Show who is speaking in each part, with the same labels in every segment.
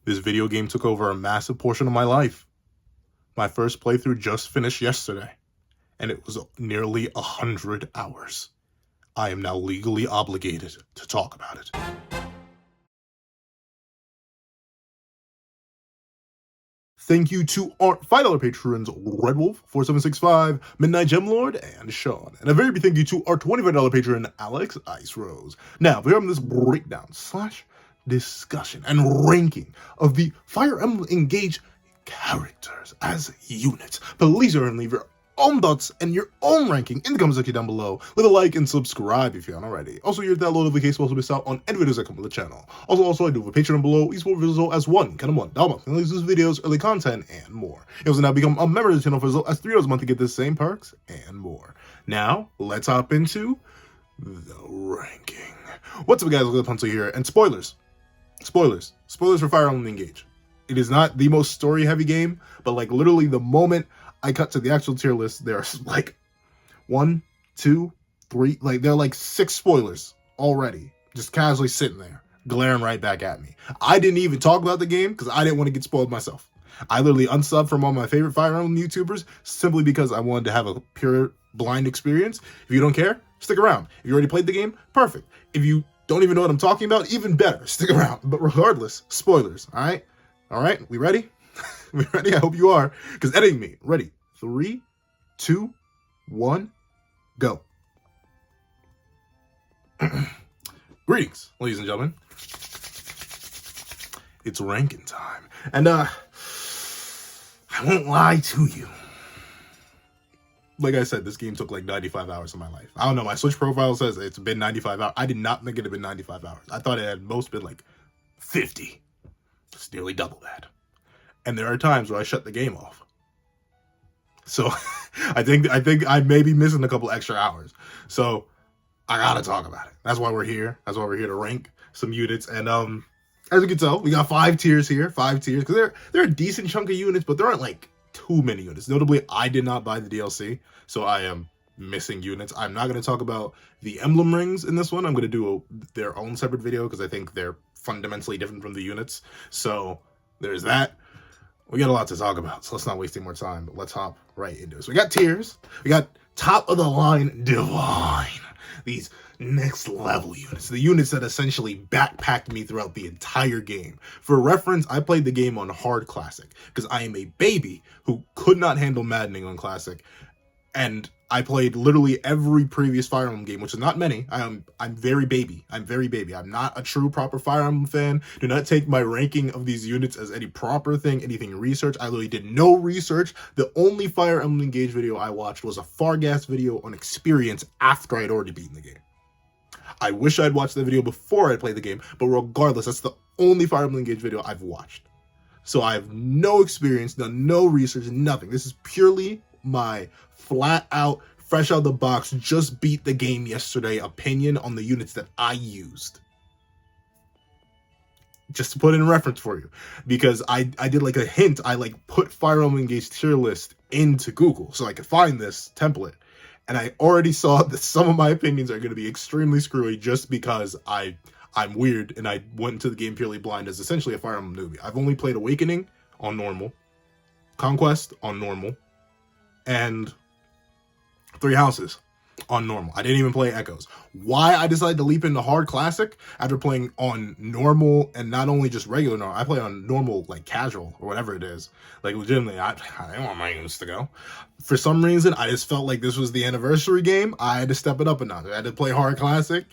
Speaker 1: This video game took over a massive portion of my life. My first playthrough just finished yesterday, and it was nearly 100 hours. I am now legally obligated to talk about it. Thank you to our $5 patrons Red Wolf, 4765, Midnight Gemlord, and Sean. And a very big thank you to our $25 patron Alex Ice Rose. Now, we're on this breakdown / discussion and ranking of the Fire Emblem Engage characters as units. Please go ahead and leave your own thoughts and your own ranking in the comment section down below. Leave a like and subscribe if you haven't already. Also, your download notification will also miss out on any videos that come to the channel. Also, I do have a Patreon below, esports videos as $1 a month. Down these videos, early content, and more. You also now become a member of the channel for as low as $3 a month to get the same perks and more. Now, let's hop into the ranking. What's up, guys? Look at the pencil here, and spoilers for Fire Emblem Engage. It is not the most story-heavy game, but like literally the moment I cut to the actual tier list, there's like 1, 2, 3, like there are like 6 spoilers already, just casually sitting there, glaring right back at me. I didn't even talk about the game because I didn't want to get spoiled myself. I literally unsubbed from all my favorite Fire Emblem YouTubers simply because I wanted to have a pure blind experience. If you don't care, stick around. If you already played the game, perfect. If you don't even know what I'm talking about, even better, stick around. But regardless, spoilers, all right? All right, we ready? We ready? I hope you are, because editing me. Ready? 3, 2, 1, go. Greetings, ladies and gentlemen. It's ranking time. And, I won't lie to you. Like I said, this game took like 95 hours of my life. I don't know, my Switch profile says it's been 95 hours. I did not think it had been 95 hours. I thought it had most been like 50. It's nearly double that. And there are times where I shut the game off. So I think I may be missing a couple extra hours. So I gotta talk about it. That's why we're here. That's why we're here to rank some units. And as you can tell, we got 5 tiers here. 5 tiers. Because they're a decent chunk of units, but there aren't like too many units. Notably, I did not buy the DLC, so I am missing units. I'm not going to talk about the emblem rings in this one. I'm going to do their own separate video because I think they're fundamentally different from the units. So there's that. We got a lot to talk about, so let's not waste any more time, but let's hop right into it. So we got tiers. We got top of the line Divine. These next level units. The units that essentially backpacked me throughout the entire game. For reference, I played the game on hard classic because I am a baby who could not handle maddening on classic. And I played literally every previous Fire Emblem game, which is not many. I'm very baby. I'm very baby. I'm not a true proper Fire Emblem fan. Do not take my ranking of these units as any proper thing, anything research. I literally did no research. The only Fire Emblem Engage video I watched was a Fargas video on experience after I had already beaten the game. I wish I'd watched the video before I played the game, but regardless, that's the only Fire Emblem Engage video I've watched. So I have no experience, done no research, nothing. This is purely my flat out, fresh out the box, just beat the game yesterday opinion on the units that I used. Just to put in reference for you, because I did like a hint. I like put Fire Emblem Engage tier list into Google so I could find this template. And I already saw that some of my opinions are going to be extremely screwy just because I'm weird and I went into the game purely blind as essentially a Fire Emblem newbie. I've only played Awakening on normal, Conquest on normal, and 3 Houses on normal. I didn't even play Echoes. Why I decided to leap into hard classic after playing on normal and not only just regular normal, I play on normal, like casual or whatever it is. Like legitimately, I didn't want my units to go. For some reason, I just felt like this was the anniversary game. I had to step it up a notch. I had to play hard classic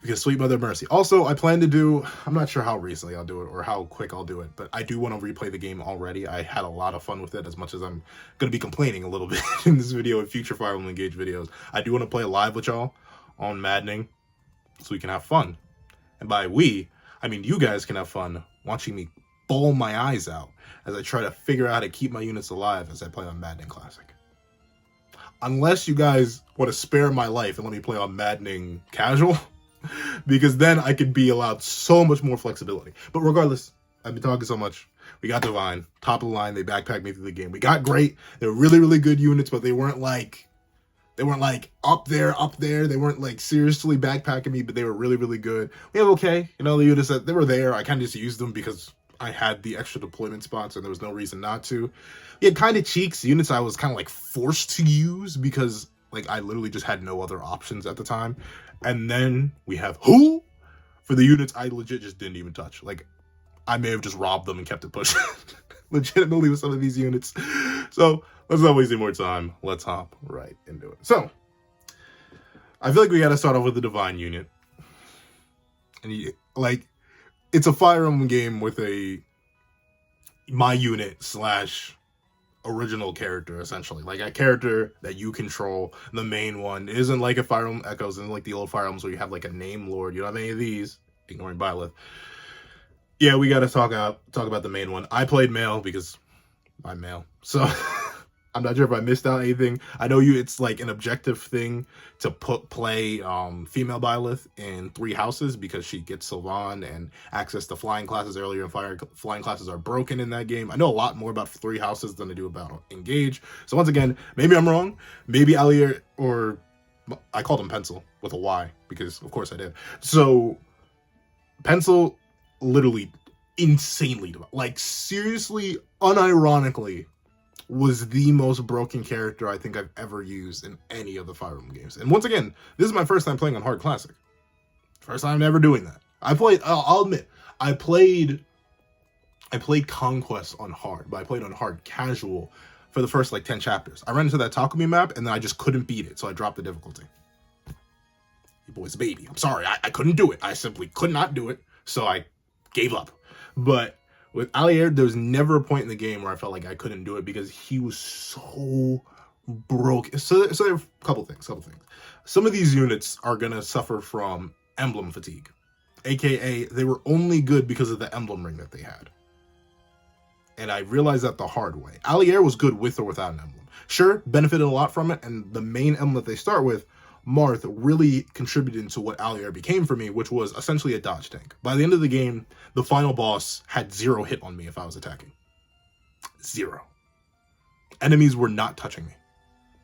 Speaker 1: because Sweet Mother Mercy. Also, I plan to do, I'm not sure how recently I'll do it or how quick I'll do it, but I do want to replay the game already. I had a lot of fun with it, as much as I'm going to be complaining a little bit in this video and future Fire Emblem Engage videos. I do want to play live with y'all on Maddening so we can have fun. And by we, I mean you guys can have fun watching me bawl my eyes out as I try to figure out how to keep my units alive as I play on Maddening Classic. Unless you guys want to spare my life and let me play on Maddening Casual, because then I could be allowed so much more flexibility. But regardless, I've been talking so much. We got Divine, top of the line. They backpacked me through the game. We got great. They're really, really good units, but they weren't like up there. They weren't like seriously backpacking me, but they were really, really good. We have okay, you know, the units that they were there. I kind of just used them because I had the extra deployment spots and there was no reason not to. It kind of cheeks units I was kind of like forced to use because like I literally just had no other options at the time. And then we have who for the units I legit just didn't even touch. Like I may have just robbed them and kept it pushing legitimately with some of these units. So let's not waste any more time. Let's hop right into it. So I feel like we got to start off with the Divine unit. And like, it's a Fire Emblem game with my unit / original character, essentially. Like a character that you control, the main one. It isn't like a Fire Emblem Echoes, and like the old Fire Emblems where you have like a name lord. You don't have any of these, ignoring Byleth. Yeah, we got to talk about the main one. I played male because I'm male. So I'm not sure if I missed out anything. I know it's like an objective thing to play female Byleth in 3 houses because she gets Sylvan and access to flying classes earlier, and flying classes are broken in that game. I know a lot more about 3 houses than I do about Engage. So once again, maybe I'm wrong. Maybe Allier, or I called him Pencil with a Y because of course I did. So Pencil literally insanely, like seriously, unironically, was the most broken character I think I've ever used in any of the Fire Emblem games. And once again, this is my first time playing on Hard Classic. First time ever doing that. I'll admit, I played Conquest on Hard, but I played on Hard Casual for the first like 10 chapters. I ran into that Takumi map and then I just couldn't beat it, so I dropped the difficulty. Your boy's a baby. I'm sorry, I couldn't do it. I simply could not do it, so I gave up. But with Allier, there was never a point in the game where I felt like I couldn't do it because he was so broken. So there are a couple things. Some of these units are going to suffer from emblem fatigue, aka they were only good because of the emblem ring that they had. And I realized that the hard way. Allier was good with or without an emblem. Sure, benefited a lot from it, and the main emblem that they start with, Marth, really contributed to what Allier became for me, which was essentially a dodge tank. By the end of the game, the final boss had 0 hit on me if I was attacking. 0. Enemies were not touching me.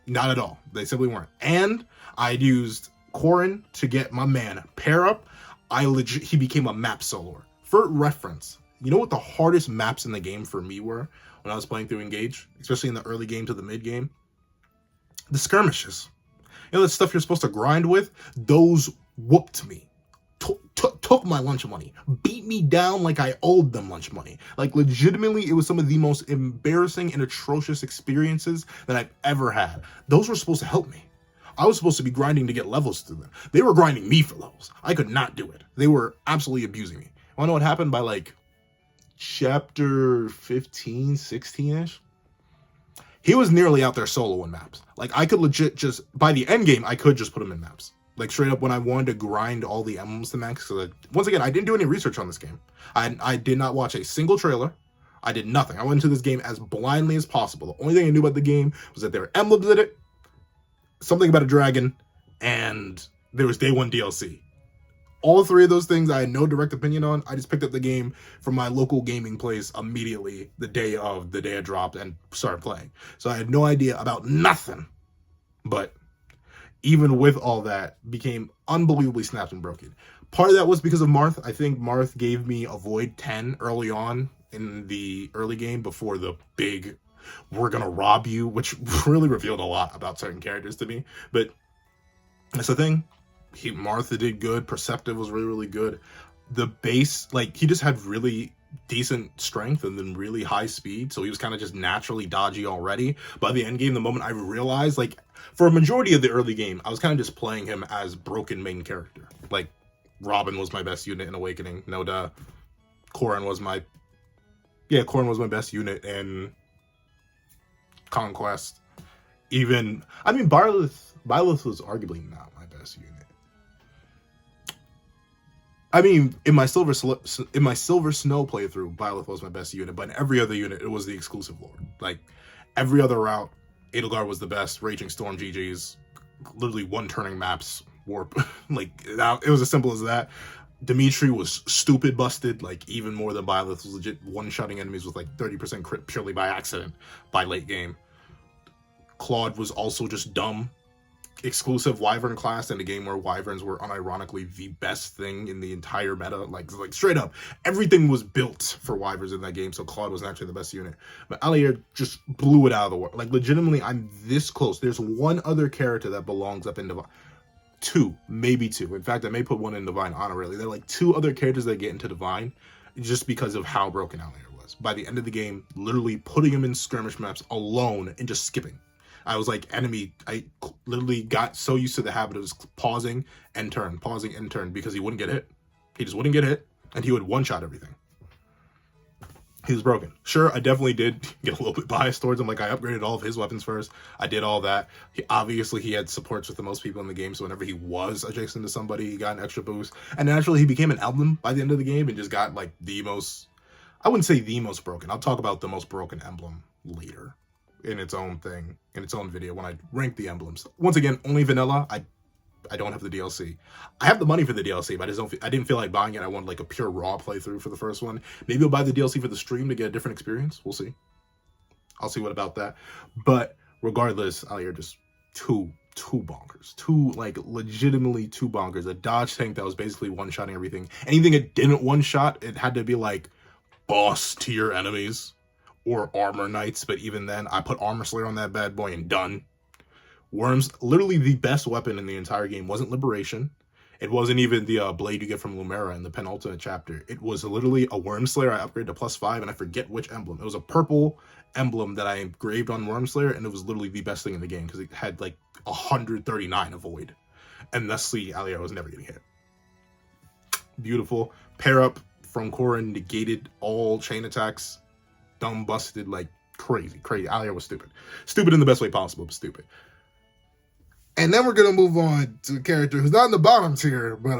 Speaker 1: Not at all. They simply weren't. And I'd used Corrin to get my man pair up. He became a map soloer. For reference, you know what the hardest maps in the game for me were when I was playing through Engage, especially in the early game to the mid game? The skirmishes. You know, the stuff you're supposed to grind with? Those whooped me. Took my lunch money. Beat me down like I owed them lunch money. Like, legitimately, it was some of the most embarrassing and atrocious experiences that I've ever had. Those were supposed to help me. I was supposed to be grinding to get levels through them. They were grinding me for levels. I could not do it. They were absolutely abusing me. Want to know what happened by, like, chapter 15, 16-ish? He was nearly out there soloing maps. Like, I could legit just, by the end game, I could just put him in maps. Like, straight up when I wanted to grind all the emblems to max. So that, once again, I didn't do any research on this game. I did not watch a single trailer. I did nothing. I went into this game as blindly as possible. The only thing I knew about the game was that there were emblems in it, something about a dragon, and there was day 1 DLC. All 3 of those things I had no direct opinion on. I just picked up the game from my local gaming place immediately the day it dropped and started playing. So I had no idea about nothing. But even with all that, became unbelievably snapped and broken. Part of that was because of Marth. I think Marth gave me a Void 10 early on in the early game before the big, we're gonna rob you, which really revealed a lot about certain characters to me. But that's the thing. Martha did good. Perceptive was really, really good. The base, like, he just had really decent strength and then really high speed, so he was kind of just naturally dodgy already. By the end game, the moment I realized, like, for a majority of the early game, I was kind of just playing him as broken main character. Like, Robin was my best unit in Awakening, no duh. Corrin was my best unit in Conquest. Byleth was arguably not my best unit. In my Silver Snow playthrough, Byleth was my best unit, but in every other unit, it was the exclusive lord. Like, every other route, Edelgard was the best, Raging Storm GG's, literally one-turning maps, warp. Like, it was as simple as that. Dimitri was stupid busted, like, even more than Byleth, was legit one-shotting enemies with, like, 30% crit purely by accident by late game. Claude was also just dumb. exclusive Wyvern class in a game where Wyverns were unironically the best thing in the entire meta. Like straight up, everything was built for Wyverns in that game, so Claude was naturally the best unit. But Allier just blew it out of the water. Like, legitimately, I'm this close. There's one other character that belongs up in Divine. Two, maybe two. In fact, I may put one in Divine honorarily. There are like two other characters that get into Divine just because of how broken Allier was. By the end of the game, literally putting him in skirmish maps alone and just skipping. I was like, enemy, I literally got so used to the habit of just pausing and turn, because he wouldn't get hit. He just wouldn't get hit, and he would one-shot everything. He was broken. Sure, I definitely did get a little bit biased towards him. Like, I upgraded all of his weapons first. I did all that. Obviously, he had supports with the most people in the game, so whenever he was adjacent to somebody, he got an extra boost. And naturally, he became an emblem by the end of the game and just got, like, the most... I wouldn't say the most broken. I'll talk about the most broken emblem later in its own thing, in its own video when I rank the emblems. Once again, only vanilla. I don't have the DLC. I have the money for the DLC, but I didn't feel like buying it. I wanted like a pure raw playthrough for the first one. Maybe I'll buy the DLC for the stream to get a different experience. We'll see. I'll see what about that. But regardless, Allier just too bonkers. Like, legitimately too bonkers. A dodge tank that was basically one-shotting everything. Anything it didn't one-shot, it had to be like boss tier enemies or armor knights. But even then, I put Armor Slayer on that bad boy and done. Worms, literally the best weapon in the entire game, wasn't Liberation. It wasn't even the blade you get from Lumera in the penultimate chapter. It was literally a Worm Slayer I upgraded to +5, and I forget which emblem. It was a purple emblem that I engraved on Worm Slayer, and it was literally the best thing in the game because it had like 139 avoid. And thusly, Allier was never getting hit. Beautiful. Pair up from Corrin, negated all chain attacks. Dumb, busted, like crazy. Allier was stupid. Stupid in the best way possible, but stupid. And then we're going to move on to a character who's not in the bottom tier, but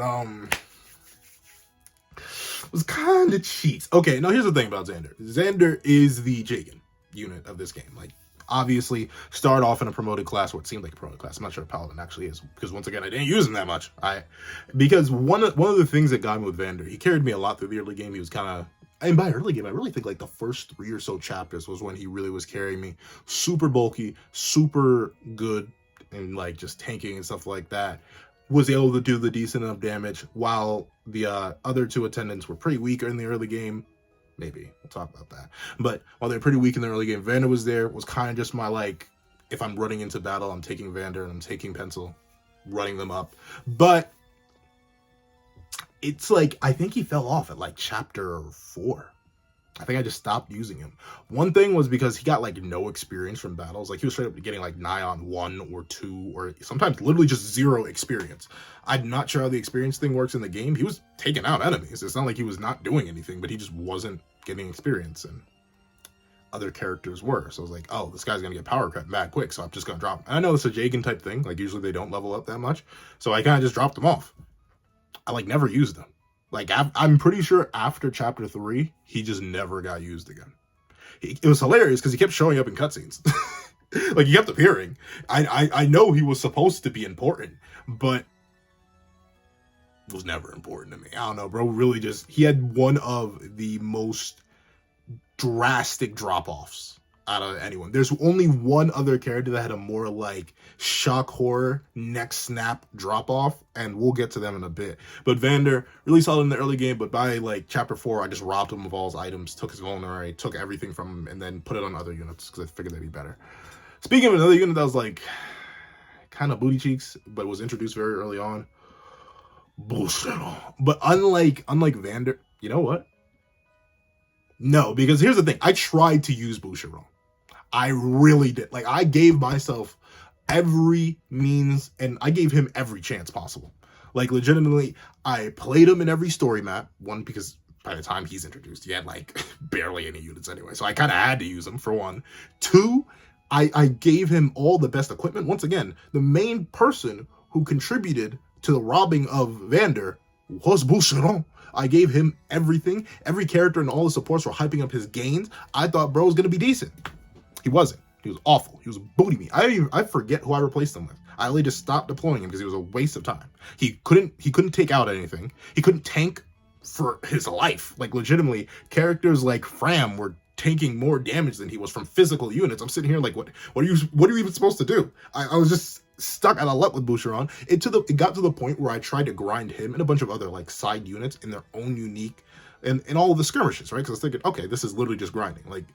Speaker 1: was kind of cheats. Okay, now here's the thing about Xander. Xander is the Jagan unit of this game. Like, obviously, start off in a promoted class, or it seemed like a promoted class. I'm not sure if Paladin actually is, because once again, I didn't use him that much. Because one of the things that got me with Xander, he carried me a lot through the early game. He was kind of... And by early game, I really think like the first 3 or so chapters was when he really was carrying me. Super bulky, super good, and like just tanking and stuff like that. Was able to do the decent enough damage, while the other two attendants were pretty weak in the early game. Maybe we'll talk about that. But while they're pretty weak in the early game, Vander was there. Was kind of just my, like, if I'm running into battle, I'm taking Vander and I'm taking Pencil, running them up. But it's like, I think he fell off at like chapter 4. I think I just stopped using him. One thing was because he got like no experience from battles. Like, he was straight up getting like nigh on 1 or 2 or sometimes literally just 0 experience. I'm not sure how the experience thing works in the game. He was taking out enemies. It's not like he was not doing anything, but he just wasn't getting experience, and other characters were. So I was like, oh, this guy's gonna get power cut mad quick, so I'm just gonna drop him. And I know it's a Jagan type thing. Like, usually they don't level up that much. So I kind of just dropped him off. I like never used them. Like, I'm pretty sure after chapter 3, he just never got used again. It was hilarious because he kept showing up in cutscenes. Like, he kept appearing. I know he was supposed to be important, but was never important to me. I don't know, bro. Really just, he had one of the most drastic drop-offs out of anyone. There's only one other character that had a more like shock horror neck snap drop off, and we'll get to them in a bit. But Vander, really solid in the early game, but by like chapter 4, I just robbed him of all his items, took his vulnerary, took everything from him, and then put it on other units because I figured they'd be better. Speaking of another unit that was like kind of booty cheeks, but was introduced very early on, bullshit. But unlike Vander, you know what? No, because here's the thing. I tried to use Boucheron. I really did. Like, I gave myself every means, and I gave him every chance possible. Like, legitimately, I played him in every story map. One, because by the time he's introduced, he had, like, barely any units anyway. So I kind of had to use him, for one. 2, I gave him all the best equipment. Once again, the main person who contributed to the robbing of Vander was Boucheron. I gave him everything. Every character and all the supports were hyping up his gains. I thought bro was going to be decent. He wasn't. He was awful. He was booty me. I forget who I replaced him with. I really just stopped deploying him because he was a waste of time. He couldn't take out anything. He couldn't tank for his life. Like, legitimately, characters like Fram were taking more damage than he was from physical units. I'm sitting here like, what are you even supposed to do? I was just stuck at a lot with Boucheron. It got to the point where I tried to grind him and a bunch of other like side units in their own unique and in all of the skirmishes, right? Because I was thinking, okay, this is literally just grinding. Like,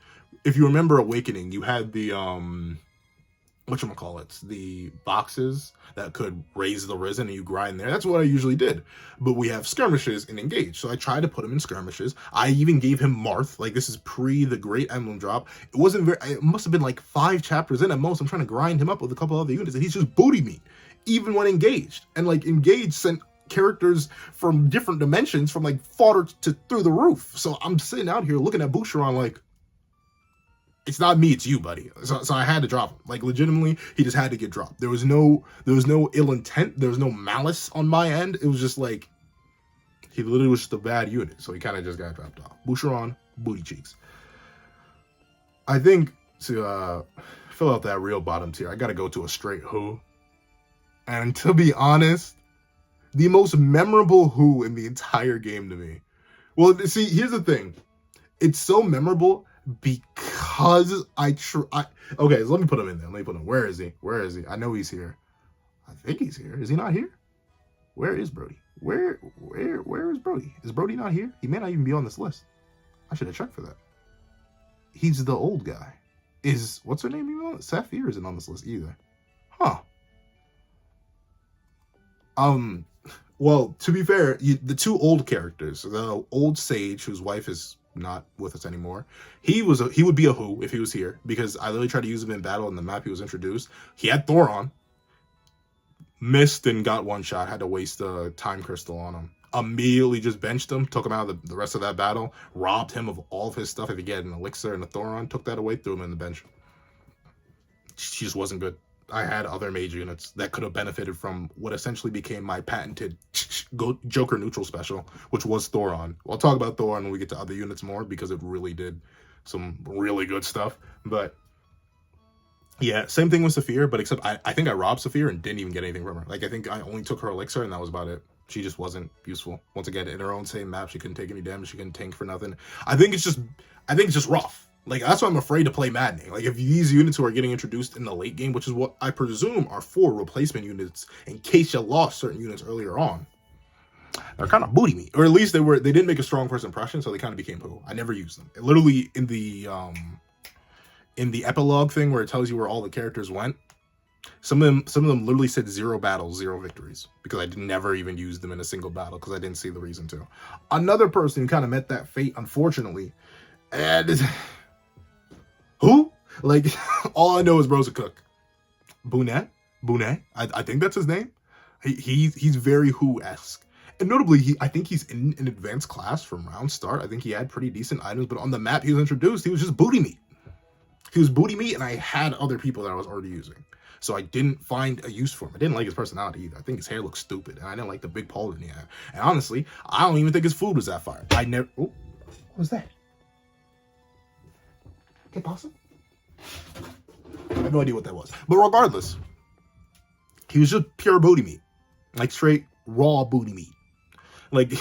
Speaker 1: if you remember Awakening, you had the whatchamacallits, the boxes that could raise the risen and you grind there. That's what I usually did. But we have skirmishes and engage. So I tried to put him in skirmishes. I even gave him Marth. Like, this is pre the Great Emblem drop. It wasn't very, it must have been like 5 chapters in at most. I'm trying to grind him up with a couple other units and he's just booty me, even when engaged. And like, engaged sent characters from different dimensions from like fodder to through the roof. So I'm sitting out here looking at Boucheron like, it's not me, it's you, buddy. So I had to drop him. Like, legitimately, he just had to get dropped. There was no ill intent. There was no malice on my end. It was just like, he literally was just a bad unit. So he kind of just got dropped off. Boucheron, booty cheeks. I think to fill out that real bottom tier, I got to go to a straight who. And to be honest, the most memorable who in the entire game to me. Well, see, here's the thing. It's so memorable because okay, so let me put him in there. Let me put him. Where is he? Where is he? I know he's here. I think he's here. Is he not here? Where is Brody? Where is Brody? Is Brody not here? He may not even be on this list. I should have checked for that. He's the old guy. What's her name even on? Saphir isn't on this list either. Huh. Well, to be fair, the 2 old characters, the old sage whose wife is not with us anymore, he would be a who if he was here, because I literally tried to use him in battle in the map he was introduced. He had Thoron, missed and got one shot, had to waste a time crystal on him. Immediately just benched him, took him out of the rest of that battle, robbed him of all of his stuff. If he had an elixir and a Thoron, took that away, threw him in the bench. She just wasn't good. I had other mage units that could have benefited from what essentially became my patented Joker neutral special, which was Thoron. I'll talk about Thoron when we get to other units more, because it really did some really good stuff. But yeah, same thing with Saphir, but except I think I robbed Saphir and didn't even get anything from her. Like, I think I only took her elixir and that was about it. She just wasn't useful. Once again, in her own same map, she couldn't take any damage. She couldn't tank for nothing. I think it's just rough. Like, that's why I'm afraid to play maddening. Like, if these units who are getting introduced in the late game, which is what I presume are 4 replacement units in case you lost certain units earlier on, they're kind of booty me. Or at least they didn't make a strong first impression, so they kind of became poo. I never used them. Literally, in the epilogue thing where it tells you where all the characters went, some of them literally said 0 battles, 0 victories, because I never even used them in a single battle because I didn't see the reason to. Another person who kind of met that fate, unfortunately, and who? Like, all I know is Rosa Cook. Bonet? I think that's his name. He's very Who-esque. And notably, I think he's in an advanced class from round start. I think he had pretty decent items, but on the map he was introduced, he was just booty meat. He was booty meat, and I had other people that I was already using. So I didn't find a use for him. I didn't like his personality either. I think his hair looked stupid, and I didn't like the big pauldron he had. And honestly, I don't even think his food was that fire. I never... Oh, what was that? ¿Qué pasa? I have no idea what that was. But regardless, he was just pure booty meat. Like, straight, raw booty meat. Like,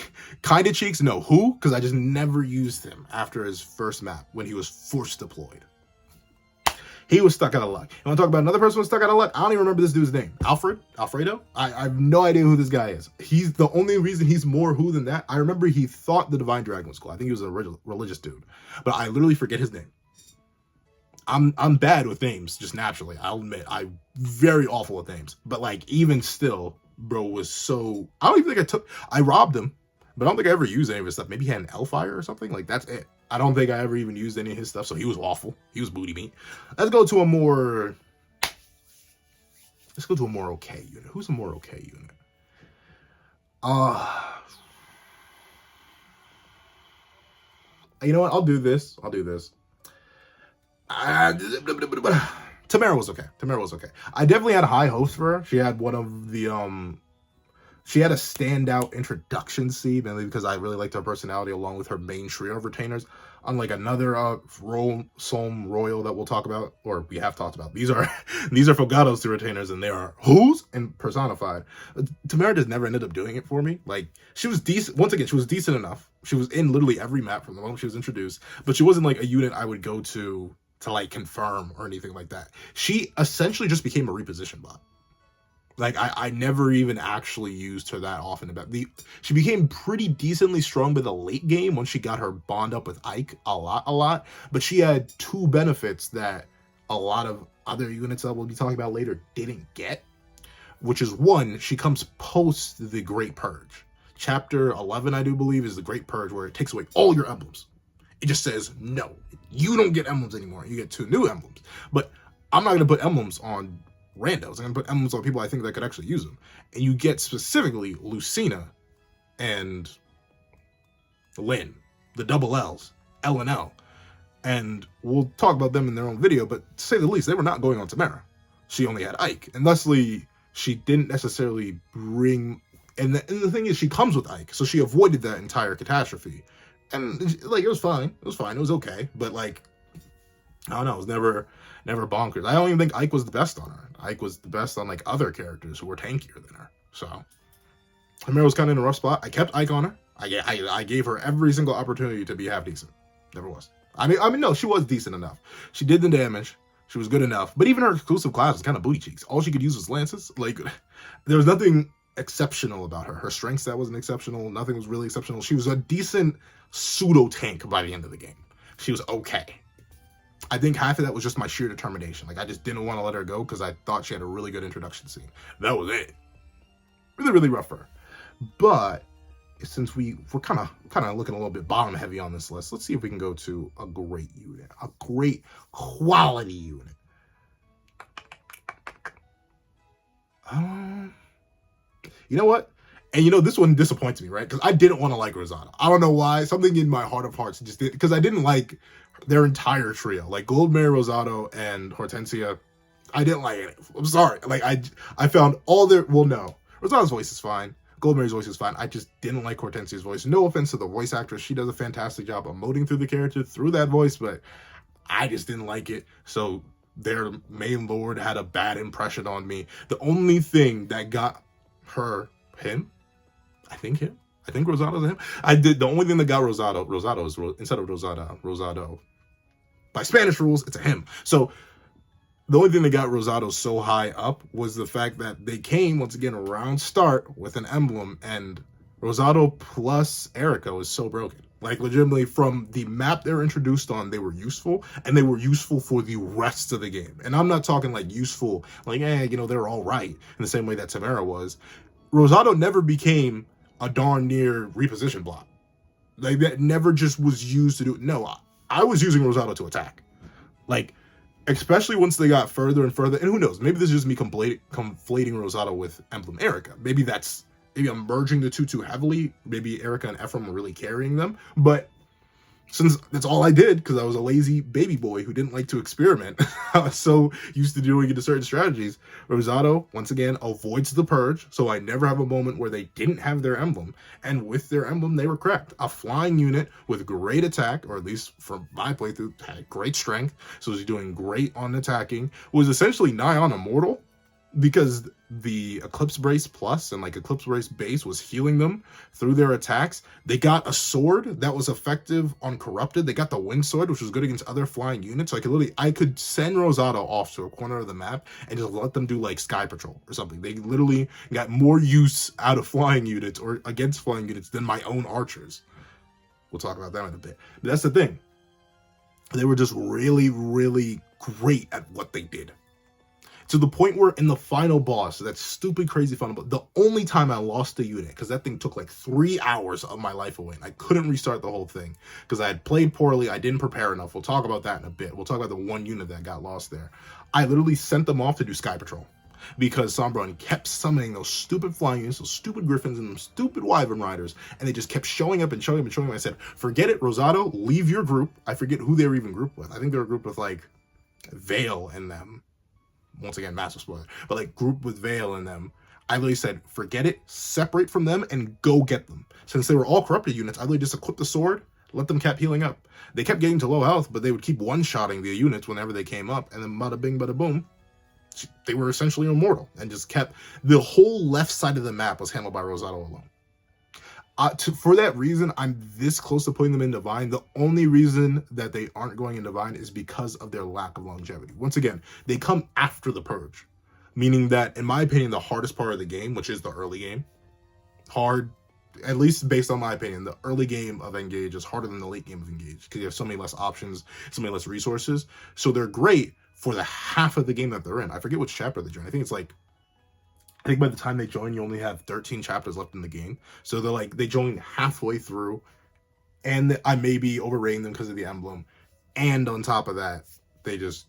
Speaker 1: kind of cheeks, no. Who? Because I just never used him after his first map when he was force deployed. He was stuck out of luck. You want to talk about another person who was stuck out of luck? I don't even remember this dude's name. Alfredo? I have no idea who this guy is. He's the only reason he's more who than that. I remember he thought the Divine Dragon was cool. I think he was a religious dude. But I literally forget his name. I'm bad with names, just naturally. I'll admit, I'm very awful with names. But, like, even still, bro was so... I don't even think I robbed him, but I don't think I ever used any of his stuff. Maybe he had an Elfire or something. Like, that's it. I don't think I ever even used any of his stuff, so he was awful. He was booty meat. Let's go to a more okay unit. Who's a more okay unit? You know what? I'll do this. Tamara was okay. I definitely had high hopes for her. She had one of the she had a standout introduction scene, mainly because I really liked her personality along with her main trio of retainers. Unlike another Solm Royal that we'll talk about, or we have talked about. These are Fogatos to retainers, and they are who's and personified. Tamara just never ended up doing it for me. Like, she was decent. Once again, she was decent enough. She was in literally every map from the moment she was introduced, but she wasn't like a unit I would go to like confirm or anything like that. She essentially just became a reposition bot. Like, I never even actually used her that often. She became pretty decently strong by the late game once she got her bond up with Ike a lot. But she had two benefits that a lot of other units that we'll be talking about later didn't get, which is one, she comes post the Great Purge. Chapter 11, I do believe, is the Great Purge, where it takes away all your emblems. It just says, no, you don't get emblems anymore. You get 2 new emblems. But I'm not going to put emblems on randos. I'm going to put emblems on people I think that could actually use them. And you get specifically Lucina and Lynn, the double L's, L and L. And we'll talk about them in their own video, but to say the least, they were not going on Tamara. She only had Ike. And thusly, she didn't necessarily bring... And the thing is, she comes with Ike, so she avoided that entire catastrophe. And, like, it was fine. It was fine. It was okay. But, like, I don't know. It was never bonkers. I don't even think Ike was the best on her. Ike was the best on, like, other characters who were tankier than her. So, Tamara was kind of in a rough spot. I kept Ike on her. I gave her every single opportunity to be half decent. Never was. I mean, no, she was decent enough. She did the damage. She was good enough. But even her exclusive class was kind of booty cheeks. All she could use was lances. Like, there was nothing exceptional about her. Her strength stat wasn't exceptional. Nothing was really exceptional. She was a decent pseudo tank by the end of the game. She was okay. I think half of that was just my sheer determination. Like, I just didn't want to let her go because I thought she had a really good introduction scene. That was it. Really rough for her. But since we're kind of looking a little bit bottom heavy on this list, let's see if we can go to a great unit, a great quality unit. You know what? And you know, this one disappoints me, right? Because I didn't want to like Rosado. I don't know why. Something in my heart of hearts just did, because I didn't like their entire trio, like Goldmary, Rosado, and Hortensia. I didn't like it. I'm sorry. Like, I found all their... Well, no. Rosado's voice is fine. Goldmary's voice is fine. I just didn't like Hortensia's voice. No offense to the voice actress. She does a fantastic job emoting through the character, through that voice, but I just didn't like it. So their main lord had a bad impression on me. The only thing that got him, I think Rosado's him. The only thing that got Rosado is instead of Rosado. By Spanish rules, it's a him. So the only thing that got Rosado so high up was the fact that they came, once again, around start with an emblem, and Rosado plus Erica was so broken. Like, legitimately, from the map they were introduced on, they were useful, and they were useful for the rest of the game. And I'm not talking, like, useful, like, they're all right, in the same way that Tamara was. Rosado never became a darn near reposition block. Like, that never just was used to do... No, I was using Rosado to attack. Like, especially once they got further and further, and who knows, maybe this is just me conflating Rosado with Emblem Erica. Maybe I'm merging the two too heavily. Maybe Erica and Ephraim were really carrying them. But since that's all I did, because I was a lazy baby boy who didn't like to experiment, I was so used to doing into certain strategies, Rosado, once again, avoids the purge, so I never have a moment where they didn't have their emblem, and with their emblem, they were cracked. A flying unit with great attack, or at least from my playthrough, had great strength, so was doing great on attacking, was essentially nigh on immortal, because the Eclipse Brace Plus and, like, Eclipse Brace Base was healing them through their attacks. They got a sword that was effective on Corrupted. They got the Wing Sword, which was good against other flying units. So I could send Rosado off to a corner of the map and just let them do, like, Sky Patrol or something. They literally got more use out of flying units or against flying units than my own archers. We'll talk about that in a bit. But that's the thing. They were just really great at what they did. To the point where in the final boss, that stupid, crazy final boss, the only time I lost the unit, because that thing took like 3 hours of my life away, and I couldn't restart the whole thing, because I had played poorly, I didn't prepare enough. We'll talk about that in a bit. We'll talk about the one unit that got lost there. I literally sent them off to do Sky Patrol, because Sombron kept summoning those stupid flying units, those stupid Griffins, and those stupid Wyvern Riders, and they just kept showing up and showing up and showing up. I said, forget it, Rosado, leave your group. I forget who they were even grouped with. I think they were grouped with, like, Vale and them. Once again, massive spoiler, but like group with Vale in them. I literally said, forget it, separate from them, and go get them. Since they were all corrupted units, I literally just equipped the sword, let them keep healing up. They kept getting to low health, but they would keep one-shotting the units whenever they came up, and then bada bing, bada boom, they were essentially immortal, and just kept... The whole left side of the map was handled by Rosado alone. For that reason, I'm this close to putting them in Divine. The only reason that they aren't going in Divine is because of their lack of longevity. Once again, they come after the Purge. meaning that, in my opinion, the hardest part of the game, which is the early game, hard, at least based on my opinion, the early game of Engage is harder than the late game of Engage because you have so many less options, so many less resources. So they're great for the half of the game that they're in. I forget which chapter they join. I think by the time they join, you only have 13 chapters left in the game. So they join halfway through, and I may be overrating them because of the emblem. And on top of that, they just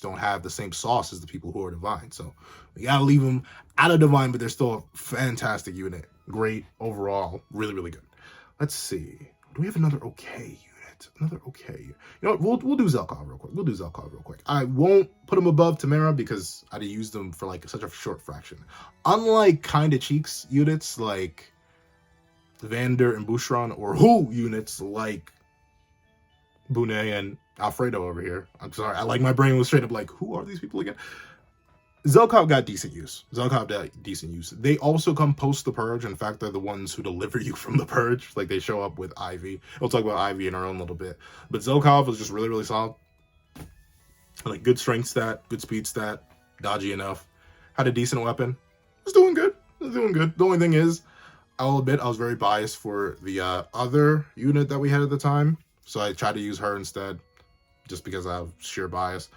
Speaker 1: don't have the same sauce as the people who are divine. So we gotta leave them out of divine, but they're still a fantastic unit. Great overall, really, really good. Let's see. Do we have another okay unit? Another okay. You know what? We'll do Zelkov real quick. I won't put him above Tamara because I'd used them for like such a short fraction. Unlike kinda cheeks units like Vander and Bouchron, or who units like Bune and Alfredo over here. I'm sorry, my brain was straight up like, who are these people again? Zelkov got decent use. They also come post the purge. In fact, they're the ones who deliver you from the purge. Like, they show up with Ivy. We'll talk about Ivy in our own little bit. But Zelkov was just really, really solid. Like, good strength stat, good speed stat, dodgy enough. Had a decent weapon. Was doing good. The only thing is, I'll admit I was very biased for the other unit that we had at the time. So I tried to use her instead, just because I have sheer bias.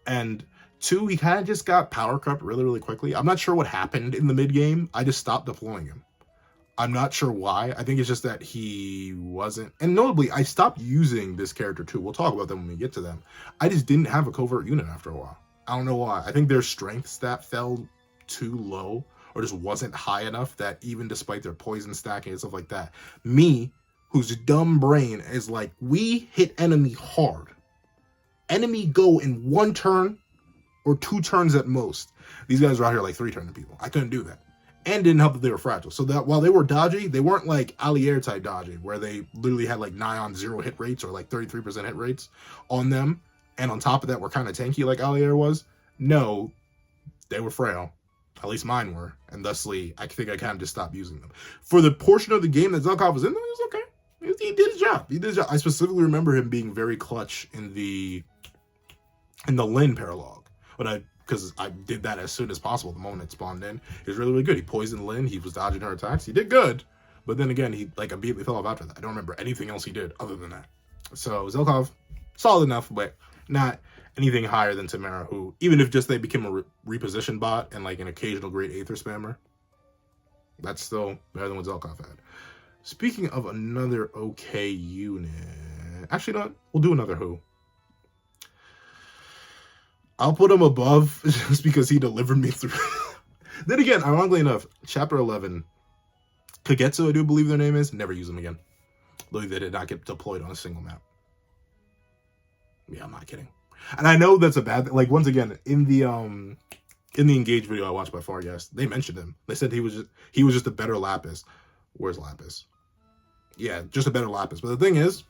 Speaker 1: And 2, he kind of just got power crept really, really quickly. I'm not sure what happened in the mid-game. I just stopped deploying him. I'm not sure why. I think it's just that he wasn't... And notably, I stopped using this character too. We'll talk about them when we get to them. I just didn't have a covert unit after a while. I don't know why. I think their strength stat fell too low, or just wasn't high enough that even despite their poison stacking and stuff like that, me, whose dumb brain is like, we hit enemy hard. Enemy go in 1 turn or 2 turns at most. These guys are out here like 3-turning people. I couldn't do that. And didn't help that they were fragile. So that while they were dodgy, they weren't like Allier type dodgy, where they literally had like nigh on 0 hit rates or like 33% hit rates on them. And on top of that, were kind of tanky like Allier was. No, they were frail. At least mine were. And thusly, I think I kind of just stopped using them. For the portion of the game that Zelkov was in, it was okay. He did his job. I specifically remember him being very clutch in the Lin paralog. Because I did that as soon as possible the moment it spawned in. He was really, really good. He poisoned Lin. He was dodging her attacks. He did good. But then again, he like immediately fell off after that. I don't remember anything else he did other than that. So Zelkov, solid enough, but not anything higher than Tamara, who, even if just they became a reposition bot and like an occasional great Aether spammer, that's still better than what Zelkov had. Speaking of another okay unit, actually not, we'll do another who. I'll put him above just because he delivered me through. Then again, ironically enough, Chapter 11, Kagetsu, I do believe their name is, never use them again. Literally, they did not get deployed on a single map. Yeah, I'm not kidding. And I know that's a bad thing. Like, once again, in the Engage video I watched by Fargas, they mentioned him. They said he was just a better Lapis. Where's Lapis? Yeah, just a better Lapis. But the thing is,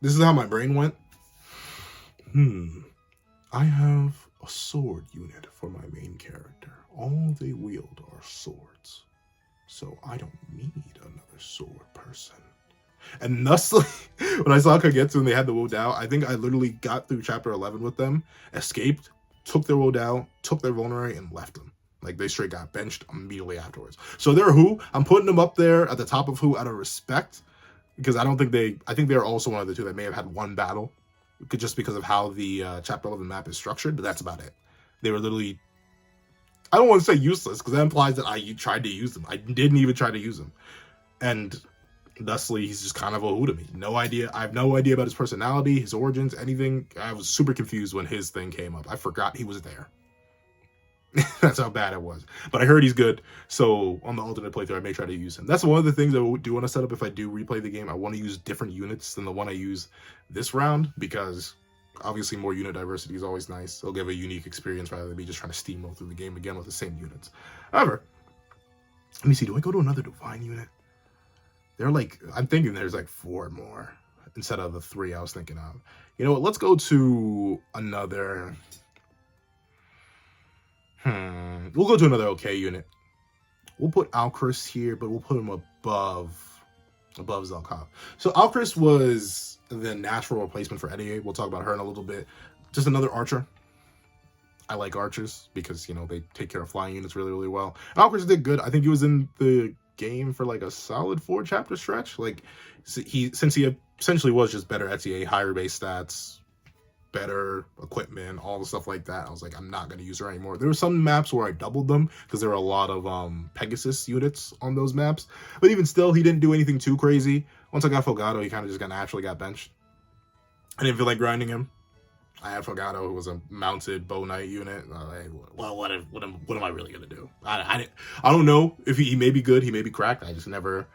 Speaker 1: this is how my brain went. I have a sword unit for my main character. All they wield are swords. So I don't need another sword person. And thusly, when I saw Kagetsu and they had the Wo Dao, I think I literally got through Chapter 11 with them, escaped, took their Wo Dao, took their Vulnerary, and left them. Like, they straight got benched immediately afterwards. So they're who? I'm putting them up there at the top of who out of respect, because I think they're also one of the 2 that may have had 1 battle, just because of how the Chapter 11 map is structured, but that's about it. They were literally, I don't want to say useless, because that implies that I tried to use them. I didn't even try to use them. And thusly, he's just kind of a who to me. No idea. I have no idea about his personality, his origins, anything. I was super confused when his thing came up. I forgot he was there. That's how bad it was. But I heard he's good, so on the alternate playthrough, I may try to use him. That's one of the things I do want to set up if I do replay the game. I want to use different units than the one I use this round, because obviously more unit diversity is always nice. It'll give a unique experience rather than me just trying to steamroll through the game again with the same units. However, let me see, do I go to another divine unit? They're like, I'm thinking there's like 4 more instead of the 3 I was thinking of. You know what, let's go to another... We'll go to another okay unit. We'll put Alchris here, but we'll put him above Zelkov. So Alchris was the natural replacement for Eddie. We'll talk about her in a little bit. Just another archer. I like archers because, you know, they take care of flying units really, really well. And Alchers did good. I think he was in the game for like a solid 4-chapter stretch. Like, since he essentially was just better ETA, higher base stats, better equipment, all the stuff like that. I was like, I'm not going to use her anymore. There were some maps where I doubled them because there were a lot of Pegasus units on those maps. But even still, he didn't do anything too crazy. Once I got Fogado, he kind of just naturally got benched. I didn't feel like grinding him. I had Fogado, who was a mounted bow knight unit. Like, well, what am I really gonna do? I don't know if he may be good, he may be cracked. I just never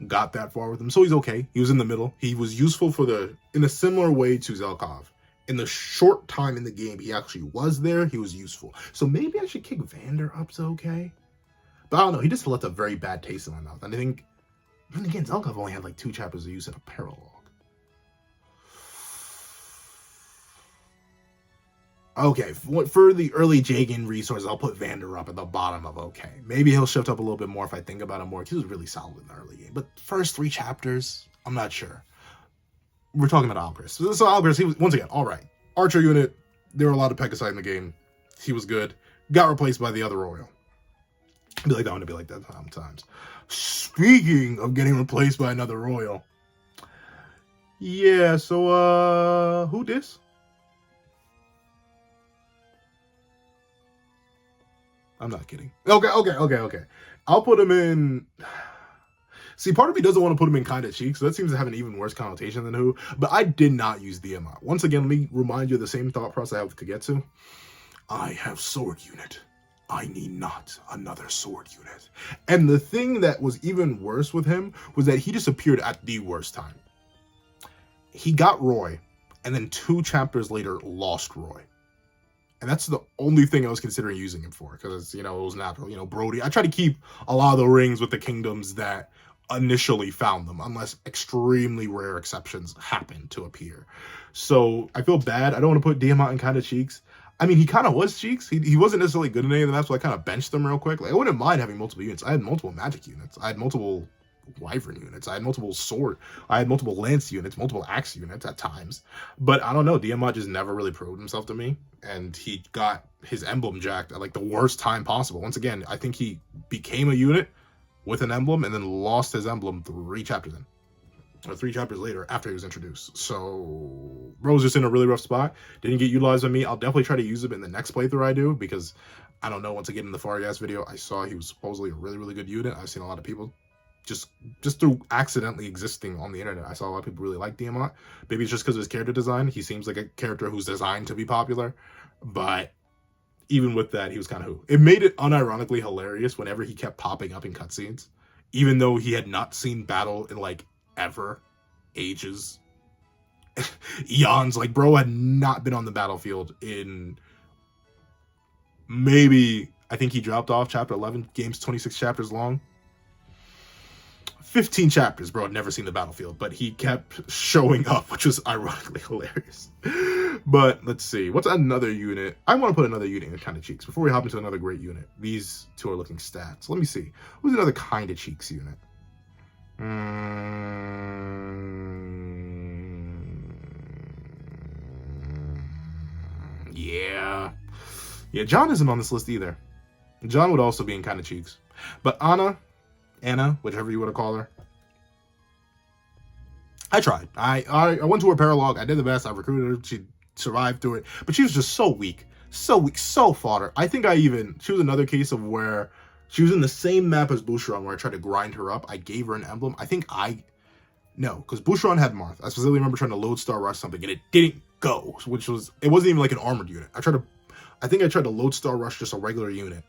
Speaker 1: got that far with him. So he's okay. He was in the middle. He was useful in a similar way to Zelkov. In the short time in the game he actually was there, he was useful. So maybe I should kick Vander up to okay. But I don't know. He just left a very bad taste in my mouth. And I think, then again, Zelkov only had like 2 chapters of use in a paralog. Okay, for the early Jagan resources, I'll put Vander up at the bottom of okay. Maybe he'll shift up a little bit more if I think about it more, because he was really solid in the early game. But first 3 chapters, I'm not sure. We're talking about Algris. So Algris, he was, once again, all right. Archer unit, there were a lot of Pegasi in the game. He was good. Got replaced by the other Royal. I feel like that one to be like that sometimes. Speaking of getting replaced by another Royal. Yeah, so, who dis? I'm not kidding. Okay. I'll put him in... See, part of me doesn't want to put him in kind of cheek, so that seems to have an even worse connotation than who. But I did not use DMI. Once again, let me remind you of the same thought process I have with Kagetsu. I have sword unit. I need not another sword unit. And the thing that was even worse with him was that he disappeared at the worst time. He got Roy, and then 2 chapters later lost Roy. And that's the only thing I was considering using him for, because, you know, it was natural. You know, Brody. I try to keep a lot of the rings with the kingdoms that initially found them, unless extremely rare exceptions happen to appear. So I feel bad. I don't want to put DM out in kind of cheeks. I mean, he kind of was cheeks. He wasn't necessarily good in any of the maps, so I kind of benched them real quick. Like, I wouldn't mind having multiple units. I had multiple magic units. I had multiple wyvern units. I had multiple sword. I had multiple lance units, multiple axe units at times. But I don't know. DMI just never really proved himself to me. And he got his emblem jacked at like the worst time possible. Once again, I think he became a unit with an emblem and then lost his emblem 3 chapters in. Or 3 chapters later after he was introduced. So bro was just in a really rough spot. Didn't get utilized by me. I'll definitely try to use him in the next playthrough I do, because I don't know, once again in the Fargas video, I saw he was supposedly a really, really good unit. I've seen a lot of people just through accidentally existing on the internet. I saw a lot of people really like Diamant. Maybe it's just because of his character design. He seems like a character who's designed to be popular. But even with that, he was kind of who. It made it unironically hilarious whenever he kept popping up in cutscenes. Even though he had not seen battle in like ever, ages, eons. Like, bro had not been on the battlefield in maybe, I think he dropped off chapter 11. Game's 26 chapters long. 15 chapters, bro had never seen the battlefield, but he kept showing up, which was ironically hilarious. But let's see, what's another unit? I want to put another unit in kind of cheeks before we hop into another great unit. These 2 are looking stats. Let me see, who's another kind of cheeks unit? Yeah, John isn't on this list either. John would also be in kind of cheeks, but Anna, whichever you want to call her. I tried. I went to her paralog. I did the best. I recruited her. She survived through it. But she was just so weak. So fodder. I think she was another case of where she was in the same map as Boucheron, where I tried to grind her up. I gave her an emblem. No, because Boucheron had Marth. I specifically remember trying to lodestar rush something, and it didn't go, it wasn't even like an armored unit. I think I tried to lodestar rush just a regular unit,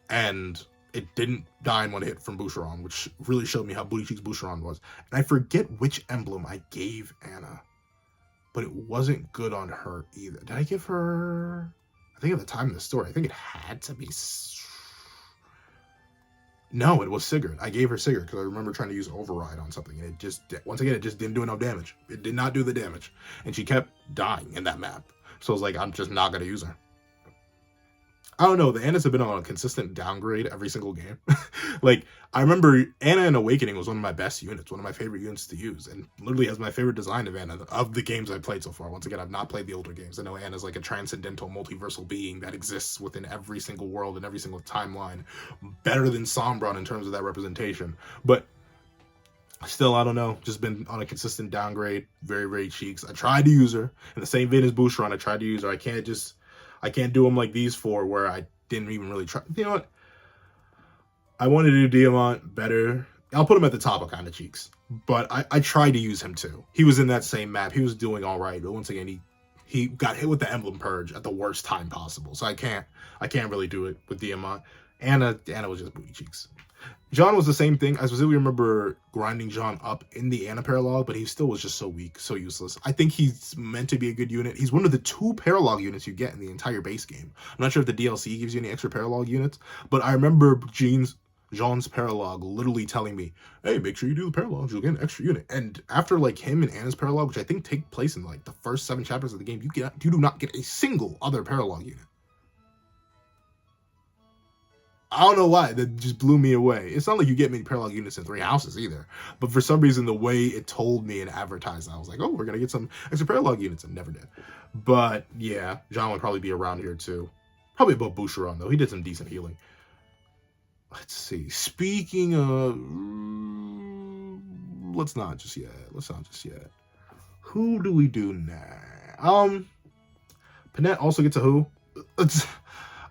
Speaker 1: and it didn't die in one hit from Boucheron, which really showed me how booty cheeks Boucheron was. And I forget which emblem I gave Anna, but it wasn't good on her either. Did I give her... I think at the time of the story, I think it had to be... No, it was Sigurd. I gave her Sigurd because I remember trying to use Override on something, and it just, once again, it just didn't do enough damage. It did not do the damage, and she kept dying in that map. So I was like, I'm just not going to use her. I don't know. The Annas have been on a consistent downgrade every single game. Like, I remember Anna in Awakening was one of my best units, one of my favorite units to use, and literally has my favorite design of Anna of the games I've played so far. Once again, I've not played the older games. I know Anna's like a transcendental, multiversal being that exists within every single world and every single timeline, better than Sombron in terms of that representation. But still, I don't know. Just been on a consistent downgrade. Very, very cheeks. I tried to use her in the same vein as Boucheron. I tried to use her. I can't do them like these four where I didn't even really try. You know what? I wanted to do Diamant better. I'll put him at the top of kind of cheeks. But I tried to use him too. He was in that same map. He was doing all right. But once again, he got hit with the Emblem Purge at the worst time possible. So I can't really do it with Diamant. Anna was just booty cheeks. John was the same thing. I specifically remember grinding John up in the Anna paralog, but he still was just so weak, so useless. I think he's meant to be a good unit. He's one of the 2 paralog units you get in the entire base game. I'm not sure if the DLC gives you any extra paralog units, but I remember Jean's paralog literally telling me, hey, make sure you do the paralogs, you'll get an extra unit. And after like him and Anna's paralog, which I think take place in like the first 7 chapters of the game, you do not get a single other paralog unit. I don't know why. That just blew me away. It's not like you get many parallel units in 3 houses either. But for some reason, the way it told me and advertised, I was like, oh, we're going to get some extra parallel units. And never did. But yeah, John would probably be around here too. Probably above Boucheron, though. He did some decent healing. Let's see. Speaking of... Let's not just yet. Who do we do now? Panette also gets a who?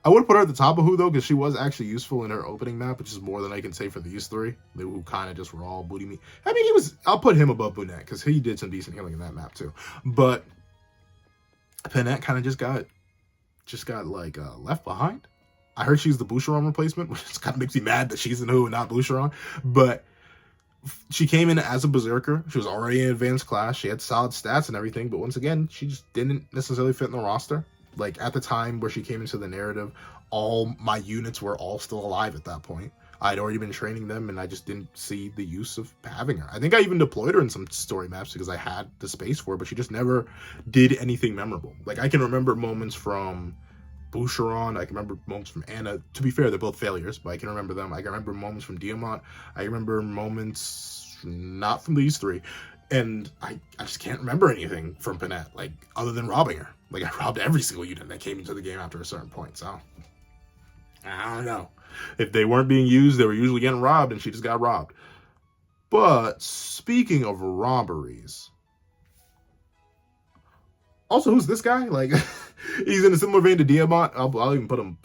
Speaker 1: I would put her at the top of who, though, because she was actually useful in her opening map, which is more than I can say for these 3, who kind of just were all booty me. I mean, I'll put him above Bunette, because he did some decent healing in that map, too. But Panette kind of just got like, left behind. I heard she's the Boucheron replacement, which kind of makes me mad that she's in who and not Boucheron. But she came in as a Berserker. She was already in advanced class. She had solid stats and everything, but once again, she just didn't necessarily fit in the roster. Like, at the time where she came into the narrative, all my units were all still alive at that point. I'd already been training them, and I just didn't see the use of having her. I think I even deployed her in some story maps because I had the space for her, but she just never did anything memorable. Like, I can remember moments from Boucheron, I can remember moments from Anna. To be fair, they're both failures, but I can remember them. I can remember moments from Diamant. I remember moments not from these 3. And I just can't remember anything from Panette, like, other than robbing her. Like, I robbed every single unit that came into the game after a certain point, so... I don't know. If they weren't being used, they were usually getting robbed, and she just got robbed. But, speaking of robberies... Also, who's this guy? Like, he's in a similar vein to Diamant. I'll even put him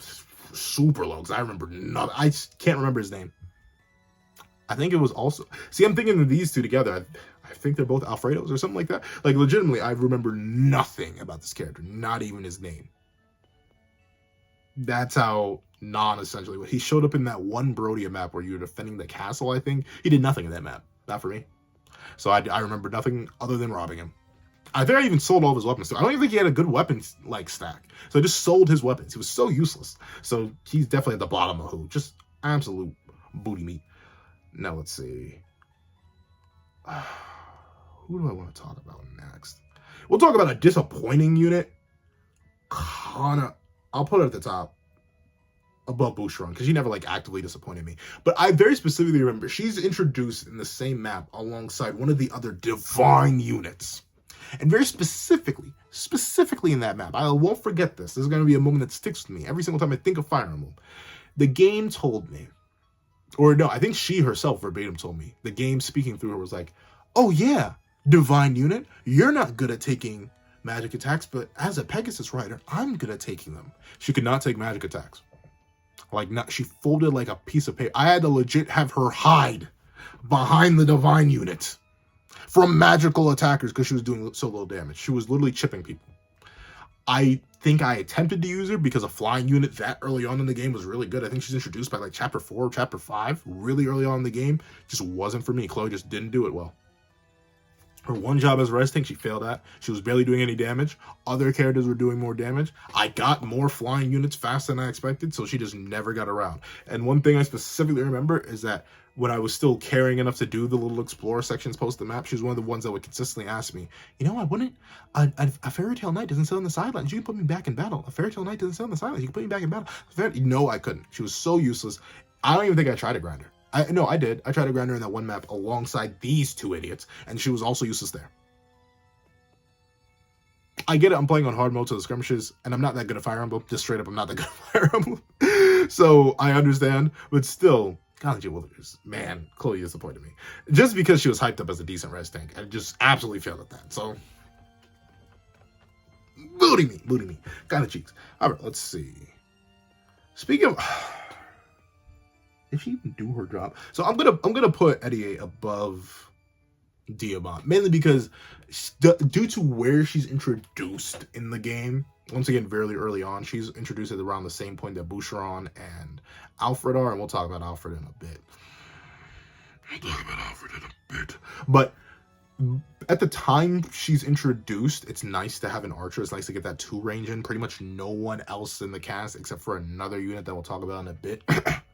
Speaker 1: super low, because I remember nothing. I can't remember his name. I think it was also... See, I'm thinking of these 2 together. I think they're both Alfredos or something like that. Like, legitimately, I remember nothing about this character. Not even his name. That's how non-essentially... He showed up in that one Brodia map where you were defending the castle, I think. He did nothing in that map. Not for me. So I remember nothing other than robbing him. I think I even sold all of his weapons. I don't even think he had a good weapons, like, stack. So I just sold his weapons. He was so useless. So he's definitely at the bottom of who. Just absolute booty meat. Now, let's see. Who do I want to talk about next? We'll talk about a disappointing unit. I'll put it at the top. Above Boucheron, because she never, like, actively disappointed me. But I very specifically remember she's introduced in the same map alongside one of the other divine units. And very specifically in that map, I won't forget this. This is going to be a moment that sticks with me every single time I think of Fire Emblem. The game told me, or no, I think she herself verbatim told me, the game speaking through her was like, oh yeah, divine unit, you're not good at taking magic attacks, but as a Pegasus rider, I'm good at taking them. She could not take magic attacks. Like, not, she folded like a piece of paper. I had to legit have her hide behind the divine unit from magical attackers because she was doing so little damage. She was literally chipping people. I think I attempted to use her because a flying unit that early on in the game was really good. I think she's introduced by like chapter 4 or chapter 5, really early on in the game. Just wasn't for me. Chloe just didn't do it well. Her one job as resting, she failed at. She was barely doing any damage. Other characters were doing more damage. I got more flying units faster than I expected, so she just never got around. And one thing I specifically remember is that when I was still caring enough to do the little explorer sections post the map, she was one of the ones that would consistently ask me, I wouldn't, a fairy tale knight doesn't sit on the sidelines. You can put me back in battle. A fairy tale knight doesn't sit on the sidelines. You can put me back in battle. No, I couldn't. She was so useless. I don't even think I tried to grind her. I did. I tried to grind her in that one map alongside these two idiots, and she was also useless there. I get it, I'm playing on hard mode to the skirmishes, and I'm not that good at Fire Emblem. Just straight up, I'm not that good at Fire Emblem. So, I understand, but still, Golden Wilderness, man, Chloe disappointed me. Just because she was hyped up as a decent res tank, and just absolutely failed at that, so... Booty me. Kind of cheeks. Alright, let's see. Speaking of... Did she even do her job? So, I'm gonna put Eddie above Diamant, mainly because due to where she's introduced in the game, once again, very early on, she's introduced at around the same point that Boucheron and Alfred are, and we'll talk about Alfred in a bit. But at the time she's introduced, it's nice to have an archer. It's nice to get that 2 range in. Pretty much no one else in the cast, except for another unit that we'll talk about in a bit,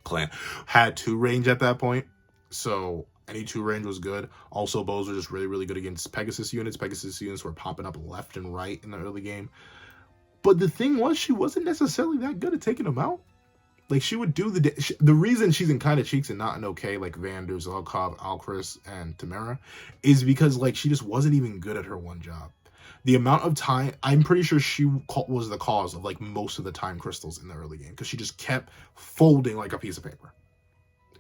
Speaker 1: Clan, had 2 range at that point. So any 2 range was good. Also, bows were just really, really good against Pegasus units. Pegasus units were popping up left and right in the early game. But the thing was, she wasn't necessarily that good at taking them out. Like, she would do the reason she's in kind of cheeks and not in okay, like Vander, Zolkov, Alchris, and Tamara, is because, like, she just wasn't even good at her one job. The amount of time, I'm pretty sure she was the cause of, like, most of the time crystals in the early game, because she just kept folding like a piece of paper.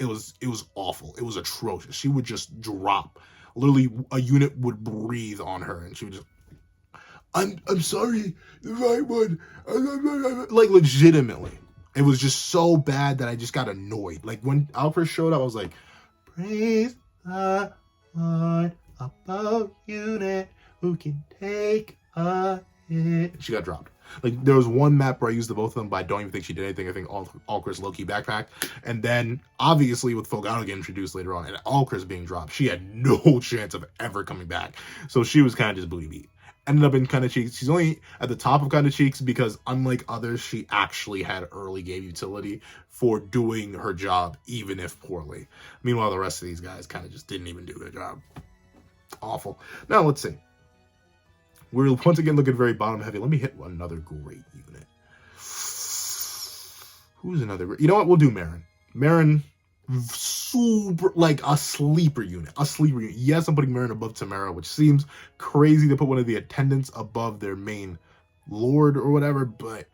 Speaker 1: It was awful. It was atrocious. She would just drop. Literally, a unit would breathe on her, and she would just, I'm sorry, the right one. Like, legitimately. It was just so bad that I just got annoyed. Like, when Alfred showed up, I was like, praise the Lord above unit who can take a hit. She got dropped. Like, there was one map where I used the both of them, but I don't even think she did anything. I think Alchris low-key backpacked. And then, obviously, with Fogano getting introduced later on, and Alchris being dropped, she had no chance of ever coming back. So she was kind of just booty beat. Ended up in kind of cheeks. She's only at the top of kind of cheeks because, unlike others, she actually had early game utility for doing her job, even if poorly. Meanwhile, the rest of these guys kind of just didn't even do their job. Awful. Now, let's see. We're once again looking very bottom heavy. Let me hit another great unit. Who's another great? You know what? We'll do Marin. Marin, super, like a sleeper unit. Yes, I'm putting Marin above Tamara, which seems crazy to put one of the attendants above their main lord or whatever, but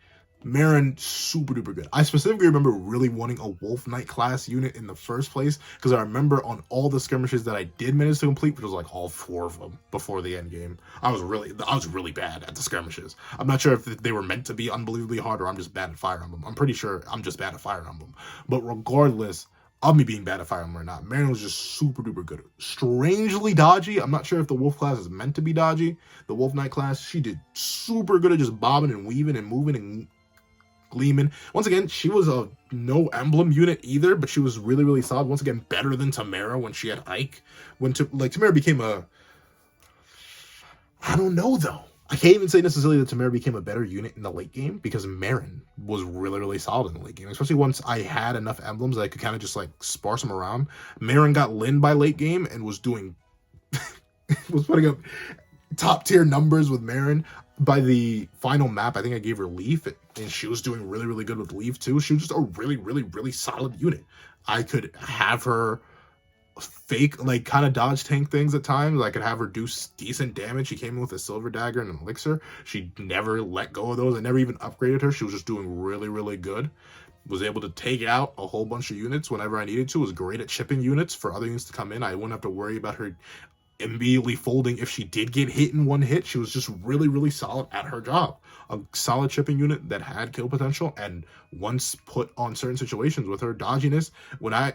Speaker 1: Marin, super duper good. I specifically remember really wanting a Wolf Knight class unit in the first place, because I remember on all the skirmishes that I did manage to complete, which was like all 4 of them before the end game, I was really bad at the skirmishes. I'm not sure if they were meant to be unbelievably hard or I'm just bad at Fire Emblem. I'm pretty sure I'm just bad at Fire Emblem. But regardless of me being bad at Fire Emblem or not, Marin was just super duper good. Strangely dodgy. I'm not sure if the Wolf class is meant to be dodgy. The Wolf Knight class, she did super good at just bobbing and weaving and moving and gleaming. Once again, she was a no emblem unit either, but she was really, really solid. Once again, better than Tamara when she had Ike. When Tamara became a... I don't know, though. I can't even say necessarily that Tamara became a better unit in the late game, because Marin was really, really solid in the late game. Especially once I had enough emblems that I could kind of just, like, sparse them around. Marin got Lin by late game and was doing... was putting up top-tier numbers with Marin. By the final map, I think I gave her Leaf, and she was doing really, really good with Leaf, too. She was just a really, really, really solid unit. I could have her fake, like, kind of dodge tank things at times. I could have her do decent damage. She came in with a Silver Dagger and an Elixir. She never let go of those. I never even upgraded her. She was just doing really, really good. Was able to take out a whole bunch of units whenever I needed to. Was great at chipping units for other units to come in. I wouldn't have to worry about her immediately folding if she did get hit in one hit. She was just really, really solid at her job. A solid chipping unit that had kill potential, and once put on certain situations with her dodginess, when I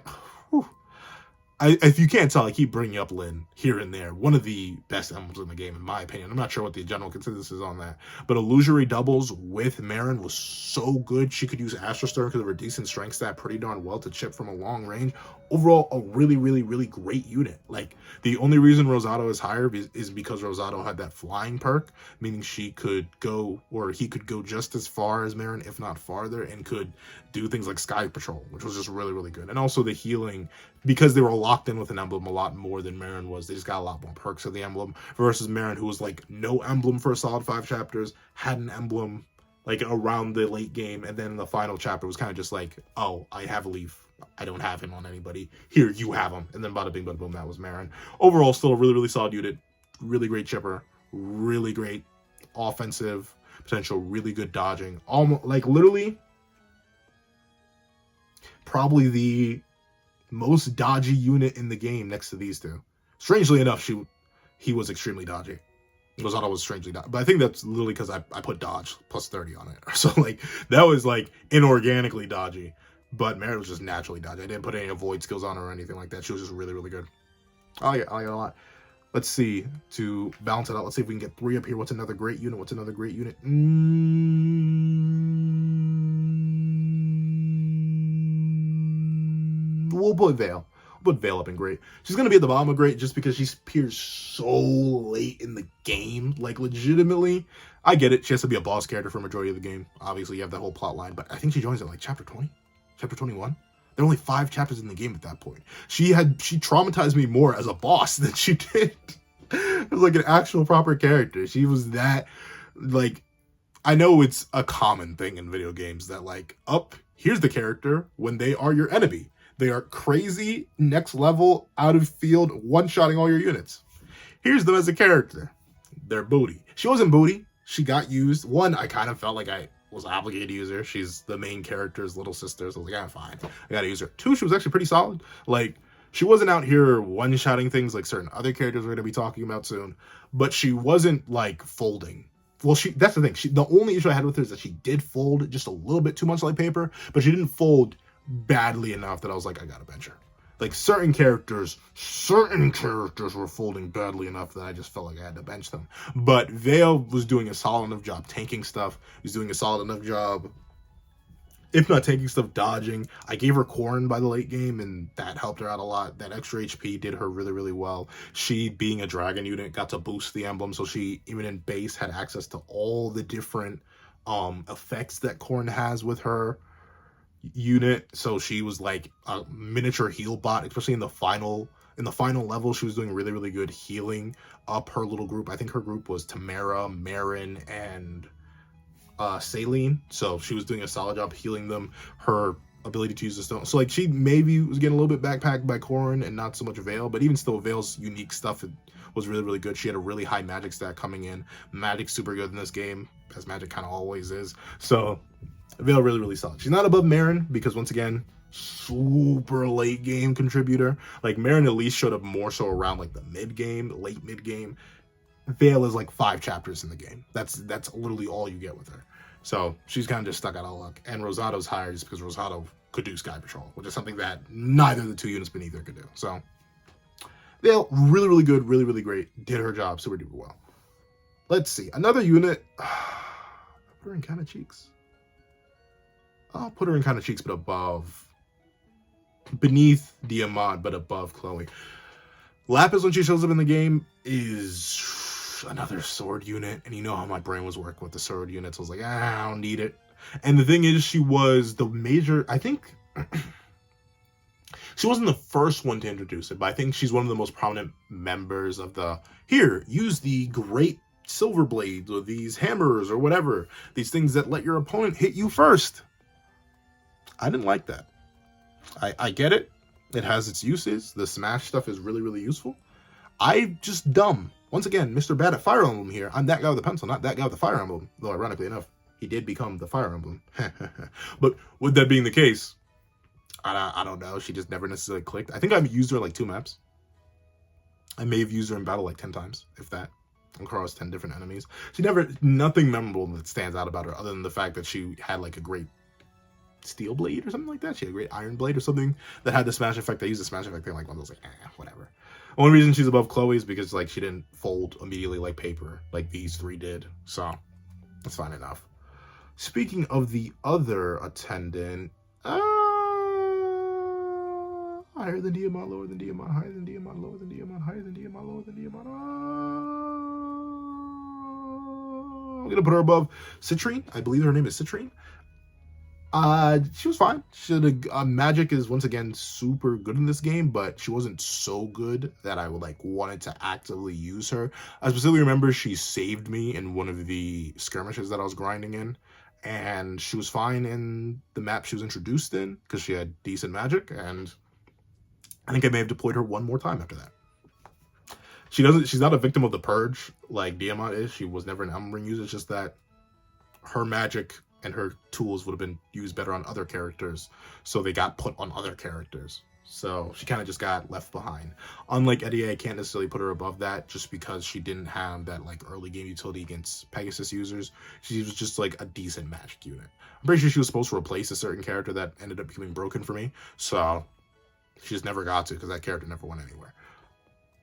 Speaker 1: if you can't tell, I keep bringing up Lynn here and there. One of the best emblems in the game, in my opinion. I'm not sure what the general consensus is on that. But illusory doubles with Marin was so good. She could use Astro Stir because of her decent strength stat pretty darn well to chip from a long range. Overall, a really, really, really great unit. Like, the only reason Rosado is higher is because Rosado had that flying perk, meaning she could go, or he could go just as far as Marin, if not farther, and could do things like Sky Patrol, which was just really, really good. And also the healing, because they were locked in with an emblem a lot more than Marin was. They just got a lot more perks of the emblem versus Marin, who was like no emblem for a solid 5 chapters, had an emblem like around the late game, and then in the final chapter was kind of just like, oh, I have a leaf. I don't have him on anybody. Here, you have him. And then bada bing, bada boom, that was Marin. Overall, still a really, really solid unit. Really great chipper. Really great offensive potential. Really good dodging. Almost, like, literally, probably the most dodgy unit in the game next to these two. Strangely enough, he was extremely dodgy. Rosado was strangely dodgy. But I think that's literally because I put dodge plus 30 on it. So, like, that was, like, inorganically dodgy. But Marin was just naturally dodgy. I didn't put any avoid skills on her or anything like that. She was just really, really good. I like it a lot. Let's see. To balance it out, let's see if we can get 3 up here. What's another great unit? What's another great unit? We'll put Veil. We'll put Veil up in great. She's going to be at the bottom of great just because she appears so late in the game. Like, legitimately, I get it. She has to be a boss character for a majority of the game. Obviously, you have that whole plot line. But I think she joins at, like, chapter 20? Chapter 21? There are only 5 chapters in the game at that point. She traumatized me more as a boss than she did as, like, an actual proper character. She was that, like, I know it's a common thing in video games that, like, here's the character when they are your enemy. They are crazy, next level, out of field, one-shotting all your units. Here's them as a character. They're booty. She wasn't booty. She got used. One, I kind of felt like I was obligated to use her. She's the main character's little sister, so I was like, fine. I gotta use her. 2, she was actually pretty solid. Like, she wasn't out here one-shotting things like certain other characters we're gonna be talking about soon, but she wasn't, like, folding. Well, that's the thing. The only issue I had with her is that she did fold just a little bit too much like paper, but she didn't fold badly enough that I was like, I gotta bench her. Like, certain characters were folding badly enough that I just felt like I had to bench them. But Veil was doing a solid enough job tanking stuff. He was doing a solid enough job, if not tanking stuff, dodging. I gave her Corn by the late game, and that helped her out a lot. That extra HP did her really, really well. She, being a dragon unit, got to boost the emblem, so she, even in base, had access to all the different effects that Corn has with her unit. So she was like a miniature heal bot, especially in the final level. She was doing really, really good healing up her little group. I think her group was Tamara, Marin, and Saline. So she was doing a solid job healing them. Her ability to use the stone, so like she maybe was getting a little bit backpacked by Corrin and not so much Veil, but even still, Veil's unique stuff was really, really good. She had a really high magic stat coming in. Magic's super good in this game, as magic kind of always is. So Veil really, really solid. She's not above Marin because, once again, super late game contributor. Like, Marin at least showed up more so around like the mid game, late mid game. Veil is like 5 chapters in the game. That's literally all you get with her. So she's kind of just stuck out of luck. And Rosado's higher just because Rosado could do Sky Patrol, which is something that neither of the 2 units beneath her could do. So Veil, really, really good, really, really great. Did her job super duper well. Let's see. Another unit. Put her in kind of cheeks. I'll put her in kind of cheeks, but above. Beneath Diamant, but above Chloe. Lapis, when she shows up in the game, is another sword unit. And you know how my brain was working with the sword units. I was like, I don't need it. And the thing is, she was the major, I think, she wasn't the first one to introduce it, but I think she's one of the most prominent members of the, here, use the great silver blades or these hammers or whatever. These things that let your opponent hit you first. I didn't like that. I get it. It has its uses. The smash stuff is really, really useful. I just dumb. Once again, Mr. Bad at Fire Emblem here. I'm that guy with the pencil, not that guy with the Fire Emblem. Though, ironically enough, he did become the Fire Emblem. But with that being the case, I don't know. She just never necessarily clicked. I think I've used her like 2 maps. I may have used her in battle like 10 times, if that. Across 10 different enemies. Nothing memorable that stands out about her other than the fact that she had like a great Steel Blade or something like that. She had a great Iron Blade or something that had the smash effect. I used the smash effect thing like one of those, like, whatever. Only reason she's above Chloe is because, like, she didn't fold immediately like paper like these three did. So, that's fine enough. Speaking of the other attendant, higher than Diamond, lower than Diamond, higher than Diamond, lower than Diamond, higher than Diamond, lower than Diamond. I'm gonna put her above Citrine. I believe her name is Citrine. She was fine. Magic is once again super good in this game, but she wasn't so good that I would like wanted to actively use her. I specifically remember she saved me in one of the skirmishes that I was grinding in, and she was fine in the map she was introduced in because she had decent magic, and I think I may have deployed her one more time after that. She's not a victim of the purge like Diamant is. She was never an Emblem Ring user. It's just that her magic and her tools would have been used better on other characters, so they got put on other characters. So she kind of just got left behind. Unlike Eddie, I can't necessarily put her above that just because she didn't have that like early game utility against Pegasus users. She was just like a decent magic unit. I'm pretty sure she was supposed to replace a certain character that ended up becoming broken for me, so she just never got to because that character never went anywhere.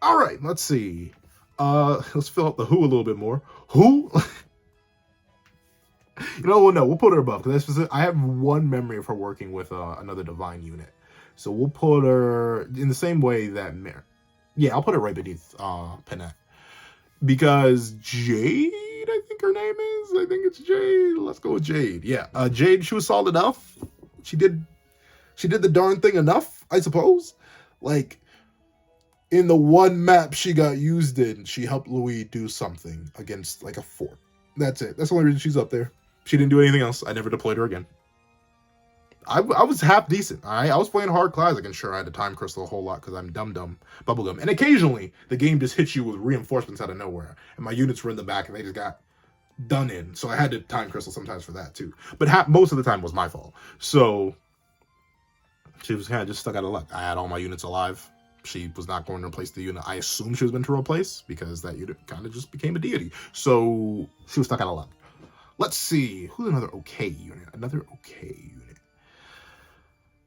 Speaker 1: All right, let's see. Let's fill out the who a little bit more. Who? You know, no, we'll put her above because I have one memory of her working with another divine unit, so we'll put her in the same way that yeah, I'll put her right beneath Panette because Jade, I think her name is. I think it's Jade. Let's go with Jade. Yeah, Jade. She was solid enough. She did the darn thing enough, I suppose. Like in the one map she got used in, she helped Louis do something against like a fort. That's it. That's the only reason she's up there. She didn't do anything else. I never deployed her again. I was half decent. I was playing hard classic, and sure, I had to time crystal a whole lot because I'm dumb bubblegum. And occasionally, the game just hits you with reinforcements out of nowhere, and my units were in the back, and they just got done in. So I had to time crystal sometimes for that too. But most of the time was my fault. So she was kind of just stuck out of luck. I had all my units alive. She was not going to replace the unit I assumed she was meant to replace because that unit kind of just became a deity. So she was stuck out of luck. Let's see. Who's another okay unit? Another okay unit.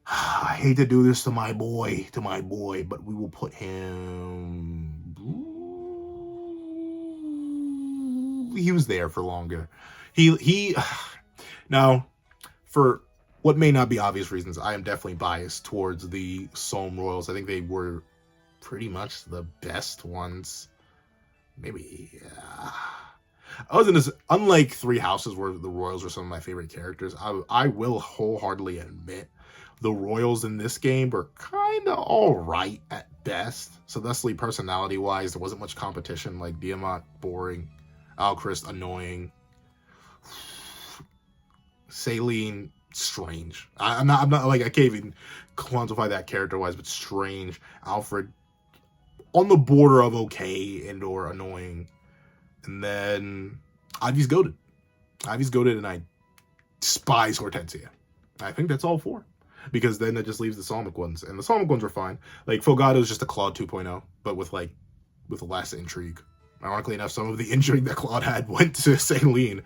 Speaker 1: I hate to do this to my boy, but we will put him... He was there for longer. He Now, for what may not be obvious reasons, I am definitely biased towards the Somme Royals. I think they were pretty much the best ones. Maybe, yeah. Unlike Three Houses, where the Royals were some of my favorite characters, I will wholeheartedly admit the Royals in this game were kind of alright at best. So thusly, personality-wise, there wasn't much competition. Like Diamant, boring. Alchrist, annoying. Saline, strange. I'm not like, I can't even quantify that character-wise, but strange. Alfred, on the border of okay and or annoying. And then Ivy's goated. And I despise Hortensia. I think that's all four. Because then that just leaves the Psalmic ones. And the Psalmic ones are fine. Like, Fogado is just a Claude 2.0, but with less intrigue. Ironically enough, some of the intrigue that Claude had went to Saline.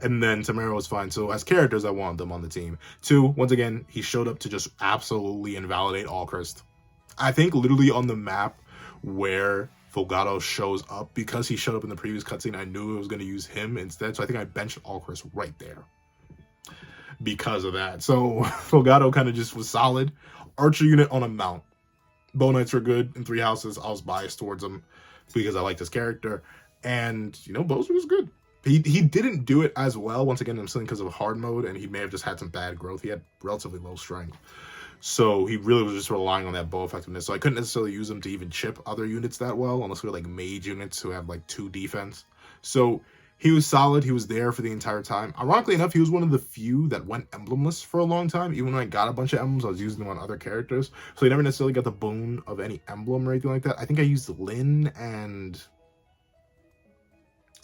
Speaker 1: And then Tamara was fine. So as characters, I want them on the team. 2, once again, he showed up to just absolutely invalidate Alchrist. I think literally on the map where Fogado shows up, because he showed up in the previous cutscene, I knew I was going to use him instead, so I think I benched Alchrist right there because of that. So Fogado kind of just was solid. Archer unit on a mount. Bow Knights were good in Three Houses. I was biased towards him because I liked his character, and Bowser was good. He didn't do it as well, once again, I'm saying because of hard mode, and he may have just had some bad growth. He had relatively low strength. So he really was just relying on that bow effectiveness. So I couldn't necessarily use him to even chip other units that well, unless we were like mage units who have like 2 defense. So he was solid. He was there for the entire time. Ironically enough, he was one of the few that went emblemless for a long time. Even when I got a bunch of emblems, I was using them on other characters. So he never necessarily got the boon of any emblem or anything like that. I think I used Lynn and...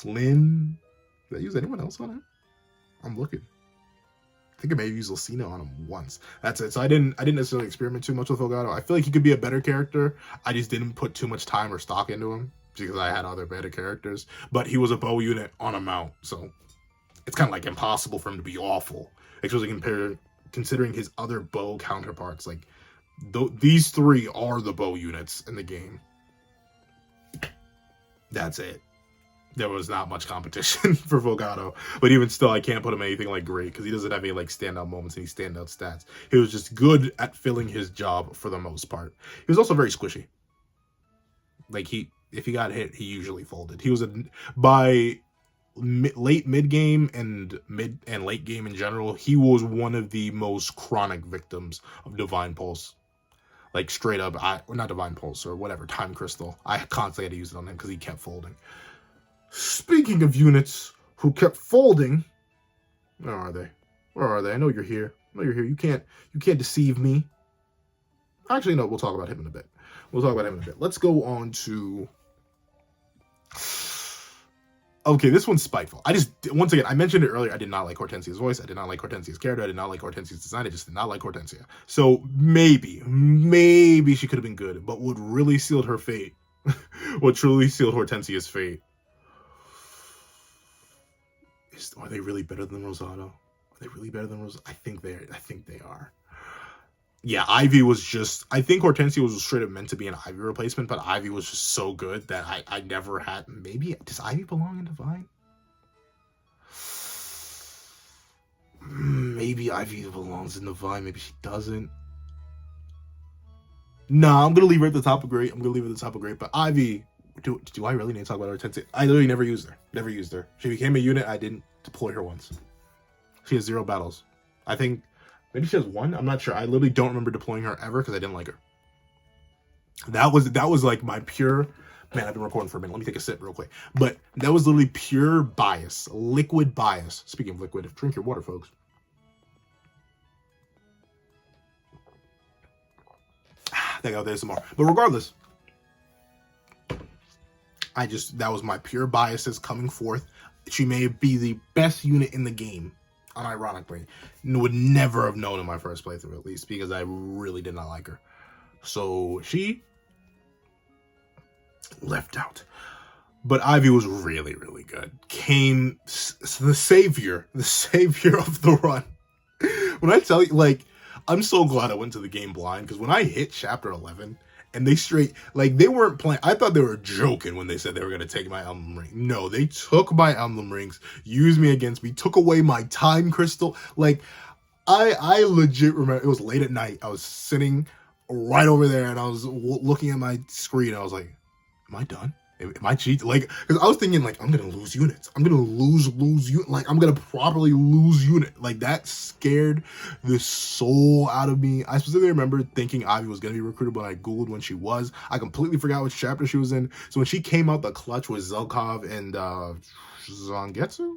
Speaker 1: Did I use anyone else on him? I'm looking. I think I may have used Lucina on him once. That's it. So I didn't necessarily experiment too much with Fogado. I feel like he could be a better character. I just didn't put too much time or stock into him because I had other better characters. But he was a bow unit on a mount, so it's kind of like impossible for him to be awful, especially compared considering his other bow counterparts. Like, these three are the bow units in the game. That's it. There was not much competition for Volgado, but even still, I can't put him anything like great because he doesn't have any like standout moments, any standout stats. He was just good at filling his job for the most part. He was also very squishy. Like, if he got hit, he usually folded. He was by late mid game and late game in general, he was one of the most chronic victims of Divine Pulse. Like, straight up, not Divine Pulse or whatever, Time Crystal. I constantly had to use it on him because he kept folding. Speaking of units who kept folding, where are they? Where are they? I know you're here. I know you're here. You can't deceive me. Actually, no, we'll talk about him in a bit. Let's go on to... Okay, this one's spiteful. Once again, I mentioned it earlier, I did not like Hortensia's voice. I did not like Hortensia's character. I did not like Hortensia's design. I just did not like Hortensia. So maybe she could have been good, but what really sealed her fate, what truly sealed Hortensia's fate, are they really better than Rosado? Are they really better than Rosado? I think they are. Yeah, Ivy was just... I think Hortensia was straight up meant to be an Ivy replacement, but Ivy was just so good that I never had... Maybe... Does Ivy belong in Divine? Maybe Ivy belongs in Divine. Maybe she doesn't. Nah, I'm going to leave her at the top of great. But Ivy... Do I really need to talk about Hortensia? I literally never used her. She became a unit. I didn't deploy her once. She has 0 battles. I think... Maybe she has 1. I'm not sure. I literally don't remember deploying her ever because I didn't like her. That was like my pure... Man, I've been recording for a minute. Let me take a sip real quick. But that was literally pure bias. Liquid bias. Speaking of liquid, drink your water, folks. I think I'll do some more. But regardless, that was my pure biases coming forth. She may be the best unit in the game. Unironically, would never have known in my first playthrough, at least, because I really did not like her. So she left out. But Ivy was really, really good. Came the savior of the run. When I tell you, like, I'm so glad I went to the game blind, because when I hit chapter 11, and they straight, like, they weren't playing. I thought they were joking when they said they were going to take my Emblem Ring. No, they took my Emblem Rings, used me against me, took away my Time Crystal. Like, I legit remember, it was late at night. I was sitting right over there, and I was looking at my screen. I was like, am I done? Am I cheating? Like, because I was thinking, like, I'm going to lose units. I'm going to lose units. Like, I'm going to properly lose unit. Like, that scared the soul out of me. I specifically remember thinking Ivy was going to be recruited, but I Googled when she was. I completely forgot which chapter she was in. So when she came out the clutch with Zelkov and Zangetsu?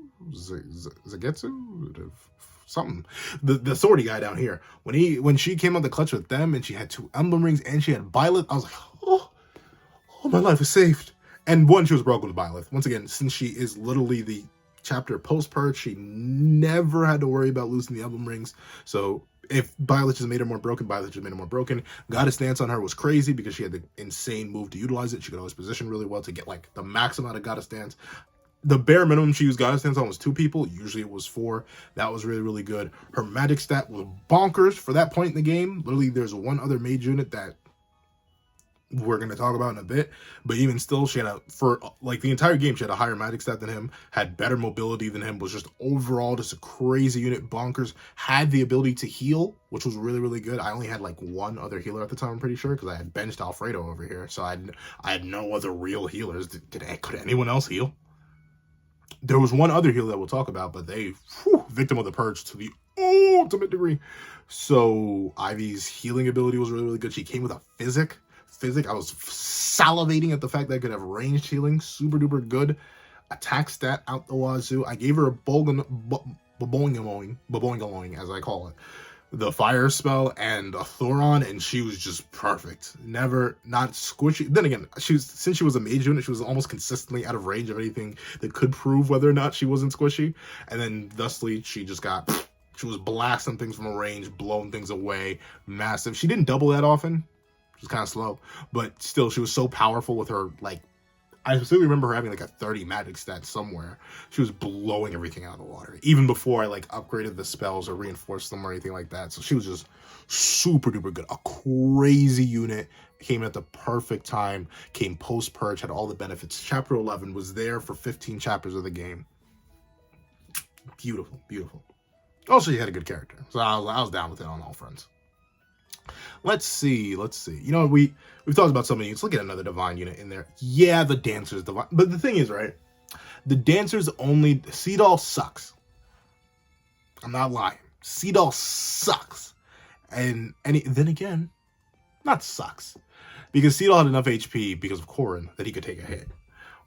Speaker 1: Zagetsu? Something. The swordy guy down here. When she came out the clutch with them and she had 2 Emblem Rings and she had Byleth, I was like, oh, my life is saved. And one, she was broken with Byleth. Once again, since she is literally the chapter post-purge, she never had to worry about losing the Emblem Rings. So if Byleth just made her more broken, Byleth just made her more broken. Goddess Dance on her was crazy because she had the insane move to utilize it. She could always position really well to get, like, the max amount of Goddess Dance. The bare minimum she used Goddess Dance on was 2 people. Usually it was 4. That was really, really good. Her magic stat was bonkers for that point in the game. Literally, there's one other mage unit that we're going to talk about in a bit, but even still, she had for like the entire game, she had a higher magic stat than him, had better mobility than him, was just overall just a crazy unit, bonkers, had the ability to heal, which was really, really good. I only had like 1 other healer at the time, I'm pretty sure, because I had benched Alfredo over here, so I had no other real healers. Could anyone else heal? There was one other healer that we'll talk about, but they, victim of the purge to the ultimate degree. So Ivy's healing ability was really, really good. She came with a physic. I was salivating at the fact that I could have ranged healing, super duper good. Attack stat out the wazoo. I gave her a Boboingalong, as I call it, the fire spell and a Thoron, and she was just perfect. Never not squishy. Then again, since she was a mage unit, she was almost consistently out of range of anything that could prove whether or not she wasn't squishy. And then thusly, she was blasting things from a range, blowing things away, massive. She didn't double that often. She was kind of slow, but still, she was so powerful with her, like, I specifically remember her having like a 30 magic stat somewhere. She was blowing everything out of the water, even before I like upgraded the spells or reinforced them or anything like that. So she was just super duper good. A crazy unit, came at the perfect time, came post purge, had all the benefits. Chapter 11 was there for 15 chapters of the game. Beautiful, beautiful. Also, she had a good character, so I was down with it on all fronts. Let's see. You know, we've talked about some of these. Let's get another divine unit in there. Yeah, the dancer's divine. But the thing is, right? The dancer's only... Seedall sucks. I'm not lying. Seedall sucks. And then again, not sucks. Because Seedall had enough HP because of Corrin that he could take a hit.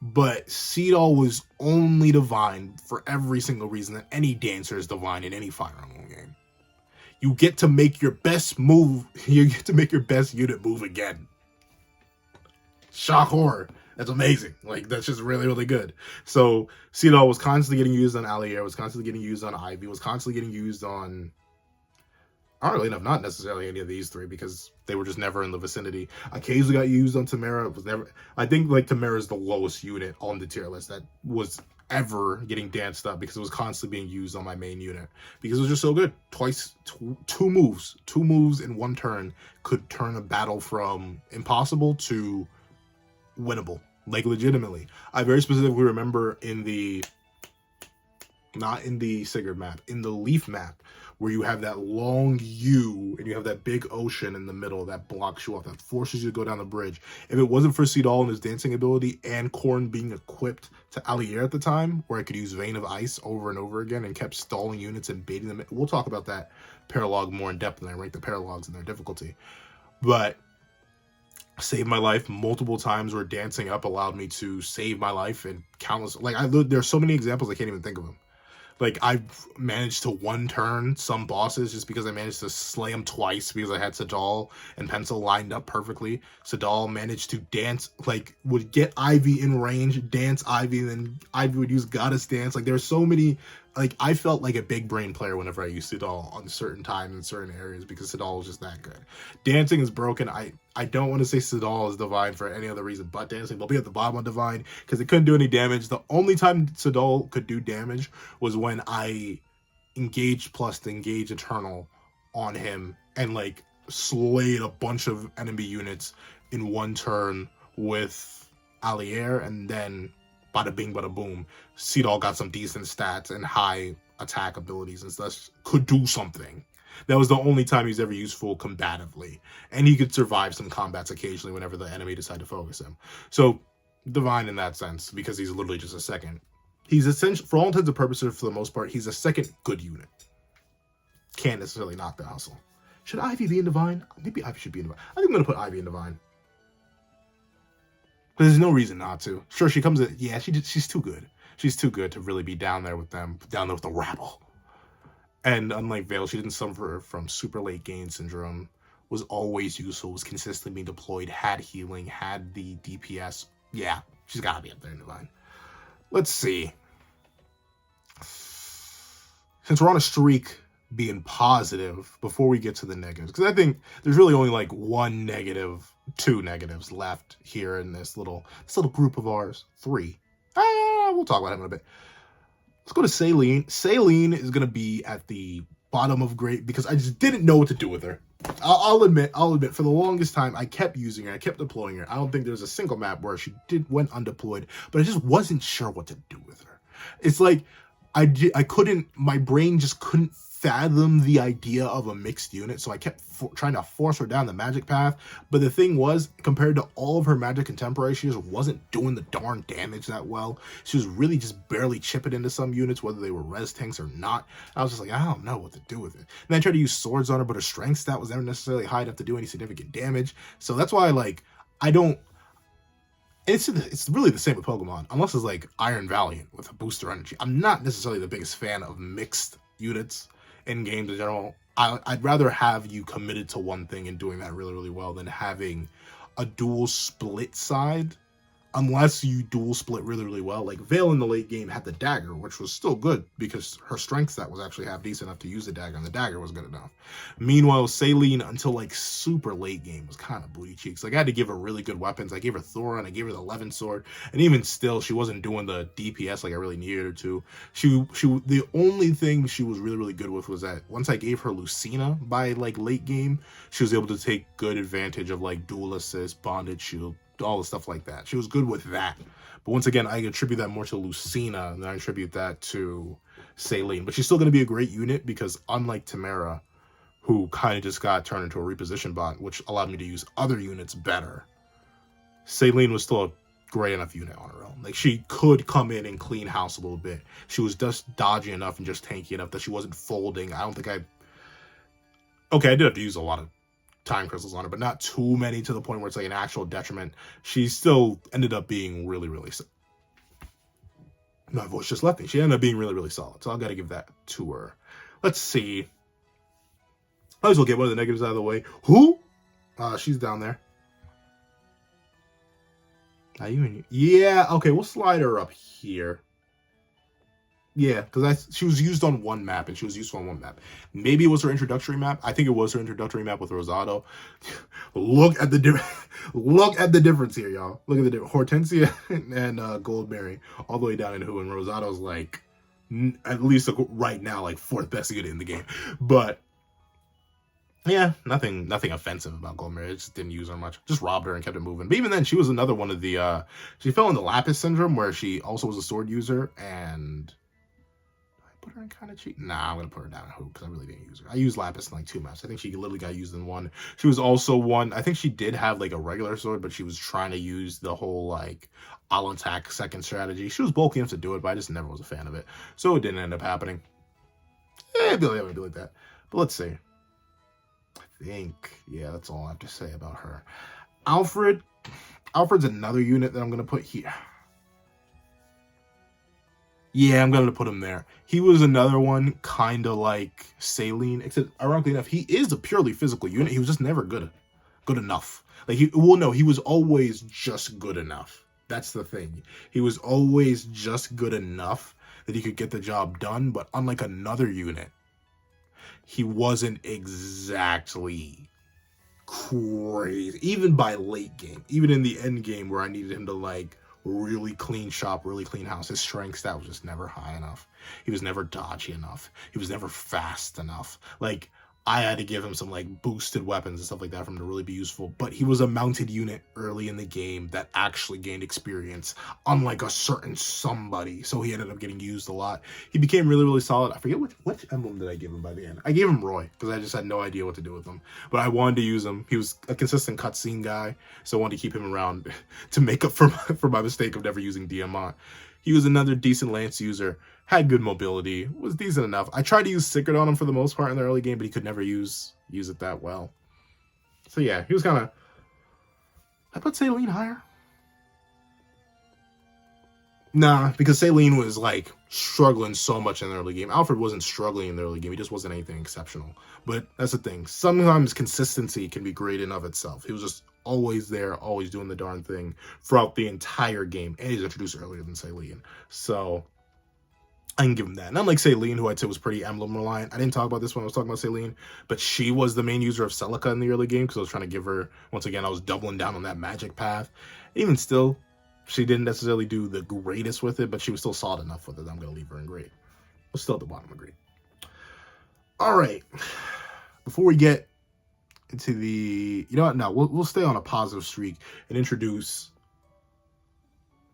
Speaker 1: But Seedall was only divine for every single reason that any dancer is divine in any Fire Emblem game. You get to make your best move. You get to make your best unit move again. Shock horror. That's amazing. Like, that's just really, really good. So, Seedall was constantly getting used on Allier, was constantly getting used on Ivy, was constantly getting used on... Oddly enough, not necessarily any of these three, because they were just never in the vicinity. Occasionally got used on Tamara. It was never... I think, like, Tamara is the lowest unit on the tier list that was ever getting danced up, because it was constantly being used on my main unit. Because it was just so good. Two moves in one turn could turn a battle from impossible to winnable. Like, legitimately. I very specifically remember in the... Not in the Sigurd map. In the Leaf map, where you have that long U and you have that big ocean in the middle that blocks you off, that forces you to go down the bridge. If it wasn't for Seedall and his dancing ability and Corrin being equipped to Allier at the time, where I could use Vein of Ice over and over again and kept stalling units and baiting them. We'll talk about that paralog more in depth when I rank the paralogs and their difficulty. But saved my life multiple times where dancing up allowed me to save my life, and countless... Like, there's so many examples I can't even think of them. Like, I've managed to one-turn some bosses just because I managed to slay them twice because I had Seedall and Pencil lined up perfectly. Seedall managed to dance, like, would get Ivy in range, dance Ivy, and then Ivy would use Goddess Dance. Like, there's so many... Like, I felt like a big brain player whenever I used Seedall on certain times in certain areas because Seedall was just that good. Dancing is broken. I don't want to say Seedall is divine for any other reason but dancing. They'll be at the bottom of divine because it couldn't do any damage. The only time Seedall could do damage was when I engaged plus the engage Eternal on him and, like, slayed a bunch of enemy units in one turn with Allier, and then bada bing, bada boom, Seedall got some decent stats and high attack abilities and stuff, could do something. That was the only time he's ever useful combatively. And he could survive some combats occasionally whenever the enemy decided to focus him. So, divine in that sense, because he's literally just a second. He's essential, for all intents and purposes, for the most part, he's a second good unit. Can't necessarily knock the hustle. Should Ivy be in divine? Maybe Ivy should be in divine. I think I'm going to put Ivy in divine. But there's no reason not to. Sure, she comes in... Yeah, she's too good. She's too good to really be down there with them. Down there with the rabble. And unlike Veil, she didn't suffer from super late gain syndrome. Was always useful. Was consistently being deployed. Had healing. Had the DPS. Yeah, she's got to be up there in divine. Let's see. Since we're on a streak being positive, before we get to the negatives, because I think there's really only like two negatives left here in this little group of ours. 3. We'll talk about him in a bit. Let's go to Saline. Saline is going to be at the bottom of great because I just didn't know what to do with her. I'll admit, for the longest time, I kept using her. I kept deploying her. I don't think there's a single map where she went undeployed, but I just wasn't sure what to do with her. It's like my brain just couldn't fathom the idea of a mixed unit, so I kept trying to force her down the magic path. But the thing was, compared to all of her magic contemporaries, she just wasn't doing the darn damage that well. She was really just barely chipping into some units, whether they were res tanks or not. I was just like, I don't know what to do with it. And I tried to use swords on her, but her strength stat was never necessarily high enough to do any significant damage. So that's why, like, I don't... It's really the same with Pokemon, unless it's like Iron Valiant with a booster energy. I'm not necessarily the biggest fan of mixed units in games in general. I'd rather have you committed to one thing and doing that really, really well than having a dual split side unless you dual split really, really well. Like, Vale in the late game had the dagger, which was still good because her strength stat was actually half decent enough to use the dagger, and the dagger was good enough. Meanwhile, Celine, until like super late game, was kind of booty cheeks. Like, I had to give her really good weapons. I gave her Thorin, I gave her the 11 sword, and even still, she wasn't doing the DPS like I really needed her to. The only thing she was really, really good with was that once I gave her Lucina by like late game, she was able to take good advantage of like dual assist, bonded shield, all the stuff like that. She was good with that. But once again, I attribute that more to Lucina than I attribute that to Celine. But she's still going to be a great unit because unlike Tamara, who kind of just got turned into a reposition bot, which allowed me to use other units better, Celine was still a great enough unit on her own. Like, she could come in and clean house a little bit. She was just dodgy enough and just tanky enough that she wasn't folding. I don't think I did have to use a lot of time crystals on her, but not too many to the point where it's like an actual detriment. She still ended up being really, really... My voice just left me. She ended up being really, really solid. So I've got to give that to her. Let's see. Might as well get one of the negatives out of the way. Who? She's down there. Yeah, okay, we'll slide her up here. Yeah, because she was used on one map, and she was used on one map. Maybe it was her introductory map. I think it was her introductory map with Rosado. Look at the difference here, y'all. Look at the difference. Hortensia and Goldberry all the way down in Who, and Rosado's like, at least right now, like 4th best unit in the game. But yeah, nothing offensive about Goldberry. I just didn't use her much. Just robbed her and kept it moving. But even then, she was another one of the she fell in the Lapis syndrome, where she also was a sword user, and put her in kind of cheap. Nah, I'm gonna put her down in Who because I really didn't use her. I used Lapis in like 2 maps. I think she literally got used in 1. She was also one. I think she did have like a regular sword, but she was trying to use the whole like I'll attack second strategy. She was bulky enough to do it, but I just never was a fan of it, so it didn't end up happening. It'd be like that. But let's see. I think, yeah, that's all I have to say about her. Alfred's another unit that I'm gonna put here. Yeah, I'm going to put him there. He was another one, kind of like Celine, except ironically enough, he is a purely physical unit. He was just never good enough. Like, he was always just good enough. That's the thing. He was always just good enough that he could get the job done, but unlike another unit, he wasn't exactly crazy. Even by late game, even in the end game where I needed him to, like, really clean shop, really clean house, his strength stat was just never high enough. He was never dodgy enough. He was never fast enough. Like, I had to give him some like boosted weapons and stuff like that for him to really be useful. But he was a mounted unit early in the game that actually gained experience, unlike a certain somebody. So he ended up getting used a lot. He became really, really solid. I forget which emblem did I give him by the end. I gave him Roy because I just had no idea what to do with him. But I wanted to use him. He was a consistent cutscene guy, so I wanted to keep him around to make up for my mistake of never using Diamant. He was another decent lance user, had good mobility, was decent enough. I tried to use Secret on him for the most part in the early game, but he could never use it that well. So yeah, he was kind of... I put Celine higher. Nah, because Celine was like struggling so much in the early game. Alfred wasn't struggling in the early game. He just wasn't anything exceptional. But that's the thing. Sometimes consistency can be great in of itself. He was just always there, always doing the darn thing throughout the entire game. And he's introduced earlier than Celine. So I can give him that. And unlike Celine, who I'd say was pretty emblem reliant. I didn't talk about this when I was talking about Celine, but she was the main user of Celica in the early game because I was trying to give her, once again, I was doubling down on that magic path. Even still, she didn't necessarily do the greatest with it, but she was still solid enough with it. I'm going to leave her in great. But still at the bottom of great. All right. Before we get into the... You know what? No, we'll stay on a positive streak and introduce...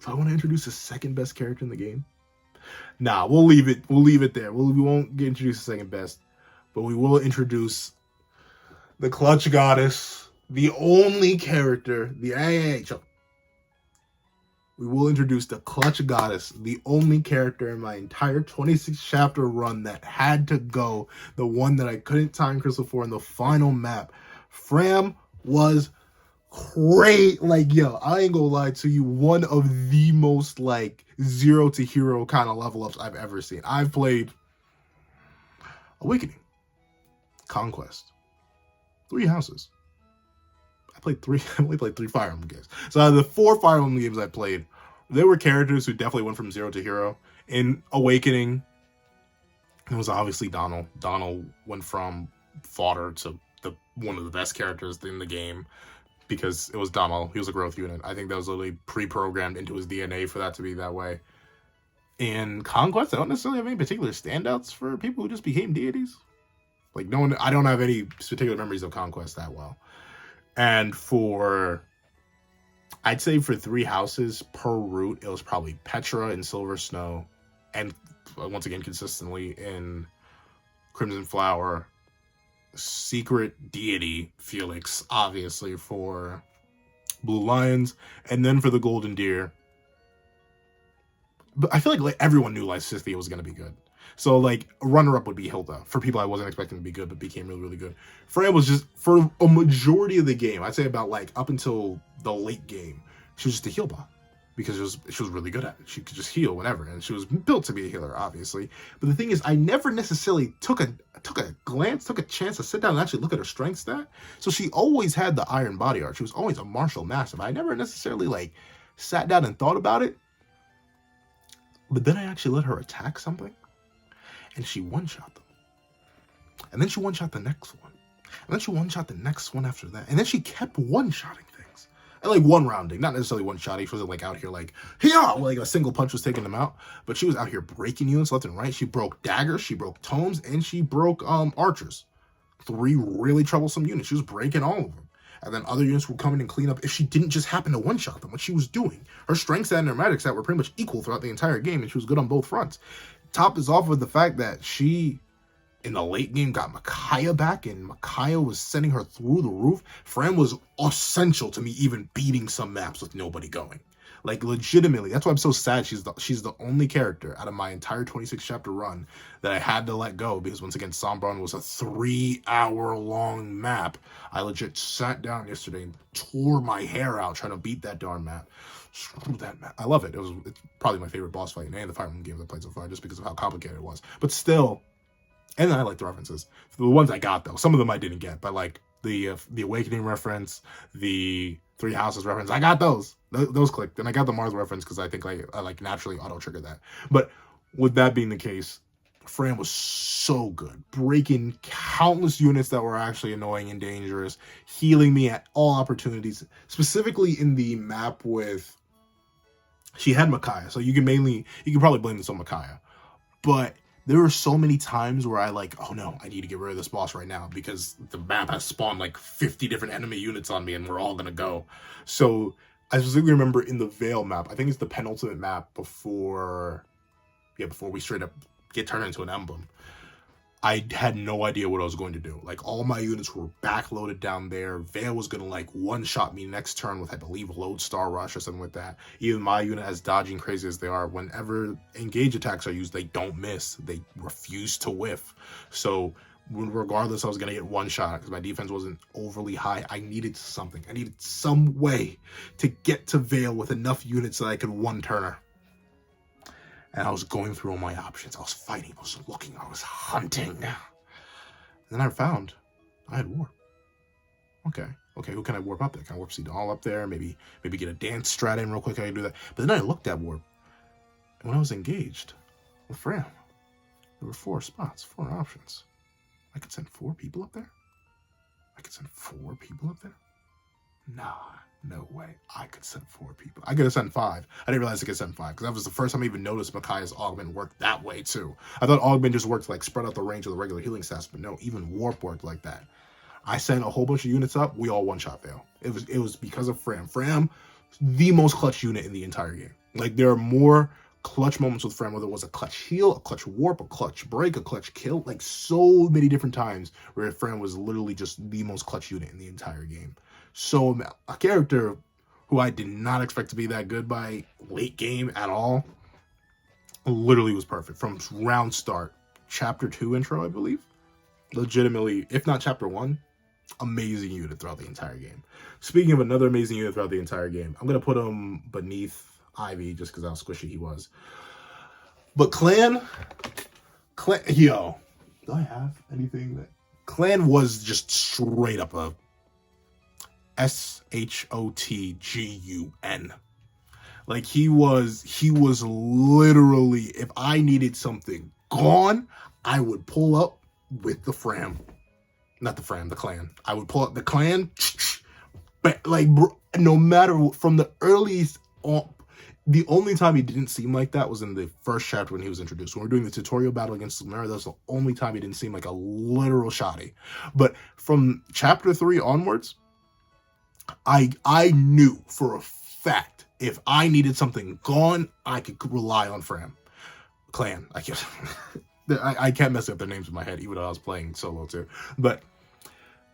Speaker 1: Do I want to introduce the second best character in the game? Nah, we'll leave it. We'll leave it there. We won't get introduced the second best, but we will introduce the Clutch Goddess, the only character, we will introduce the Clutch Goddess, the only character in my entire 26 chapter run that had to go, the one that I couldn't time crystal for in the final map. Fram was great. Like, yo, I ain't gonna lie to you, one of the most like 0 to hero kind of level ups I've ever seen. I've played Awakening, Conquest, 3 houses. I played 3. I only played 3 Fire Emblem games. So out of the 4 Fire Emblem games I played, there were characters who definitely went from 0 to hero. In Awakening, it was obviously Donald. Donald went from fodder to one of the best characters in the game because it was Donald. He was a growth unit. I think that was literally pre-programmed into his DNA for that to be that way. In Conquest, I don't necessarily have any particular standouts for people who just became deities. Like, no one, I don't have any particular memories of Conquest that well. And I'd say for 3 houses per route, it was probably Petra in Silver Snow, and once again, consistently in Crimson Flower, Secret Deity Felix, obviously, for Blue Lions, and then for the Golden Deer. But I feel like everyone knew Lysithea was going to be good. So, like, a runner-up would be Hilda. For people I wasn't expecting to be good, but became really, really good. Freya was just, for a majority of the game, I'd say about, like, up until the late game, she was just a heal bot. Because she was really good at it. She could just heal whenever. And she was built to be a healer, obviously. But the thing is, I never necessarily took a chance to sit down and actually look at her strength stat. So she always had the Iron Body Art. She was always a martial massive. I never necessarily, like, sat down and thought about it. But then I actually let her attack something. And she one-shot them. And then she one-shot the next one. And then she one-shot the next one after that. And then she kept one-shotting things. And like one-rounding. Not necessarily one-shotting. She wasn't like out here like, yeah, like a single punch was taking them out. But she was out here breaking units left and right. She broke daggers, she broke tomes, and she broke archers. 3 really troublesome units. She was breaking all of them. And then other units would come in and clean up if she didn't just happen to one-shot them, what she was doing. Her strength stat and her magic stat were pretty much equal throughout the entire game, and she was good on both fronts. Top is off with the fact that she, in the late game, got Micaiah back, and Micaiah was sending her through the roof. Fran was essential to me even beating some maps with nobody going. Like, legitimately, that's why I'm so sad she's the only character out of my entire 26 chapter run that I had to let go, because once again, Sombron was a 3-hour-long map. I legit sat down yesterday and tore my hair out trying to beat that darn map. Screw that map. I love it. It's probably my favorite boss fight in any of the Fire Emblem games I've played so far, just because of how complicated it was. But still, and I like the references. The ones I got, though, some of them I didn't get, but like the Awakening reference, the 3 Houses reference, I got those. Those clicked, and I got the Mars reference because I think I naturally auto-trigger that. But with that being the case, Fran was so good, breaking countless units that were actually annoying and dangerous, healing me at all opportunities, specifically in the map with, she had Micaiah, so you can probably blame this on Micaiah, but there were so many times where I like, oh no, I need to get rid of this boss right now because the map has spawned like 50 different enemy units on me and we're all gonna go. So I specifically remember in the Veil map, I think it's the penultimate map before we straight up get turned into an emblem, I had no idea what I was going to do. Like, all my units were backloaded down there. Veil was going to, like, one-shot me next turn with, I believe, Lodestar Rush or something like that. Even my unit, as dodging crazy as they are, whenever engage attacks are used, they don't miss. They refuse to whiff. So, regardless, I was going to get one shot because my defense wasn't overly high. I needed something. I needed some way to get to Veil with enough units that I could one-turn her. And I was going through all my options. I was fighting. I was looking. I was hunting. And then I found I had warp. Okay, who can I warp up there? Can I warp Seedall up there? Maybe get a dance strat in real quick. I can do that. But then I looked at warp. And when I was engaged with Fram, there were 4 spots, 4 options. I could send 4 people up there? I could send 4 people up there? Nah. No way. I could send 4 people. I could have sent 5. I didn't realize I could send 5 because that was the first time I even noticed Micaiah's augment worked that way too. I thought augment just worked to like spread out the range of the regular healing stats, but no, even warp worked like that. I sent a whole bunch of units up. We all one-shot Veil. It was because of Fram. Fram, the most clutch unit in the entire game. Like, there are more clutch moments with Fram, whether it was a clutch heal, a clutch warp, a clutch break, a clutch kill, like so many different times where Fram was literally just the most clutch unit in the entire game. So a character who I did not expect to be that good by late game at all literally was perfect from round start. Chapter 2 intro, I believe. Legitimately, if not chapter 1, amazing unit throughout the entire game. Speaking of another amazing unit throughout the entire game, I'm going to put him beneath Ivy just because how squishy he was. But Clan, yo, do I have anything that... Clan was just straight up a Shotgun. Like he was literally, if I needed something gone, I would pull up with the Fram. Not the Fram, the clan. I would pull up the clan. But like, no matter, from the earliest on, the only time he didn't seem like that was in the first chapter when he was introduced. When we're doing the tutorial battle against Samara, that's the only time he didn't seem like a literal shoddy. But from chapter 3 onwards, I knew for a fact if I needed something gone, I could rely on Fram. Clan. I can't mess up their names in my head, even though I was playing solo too. But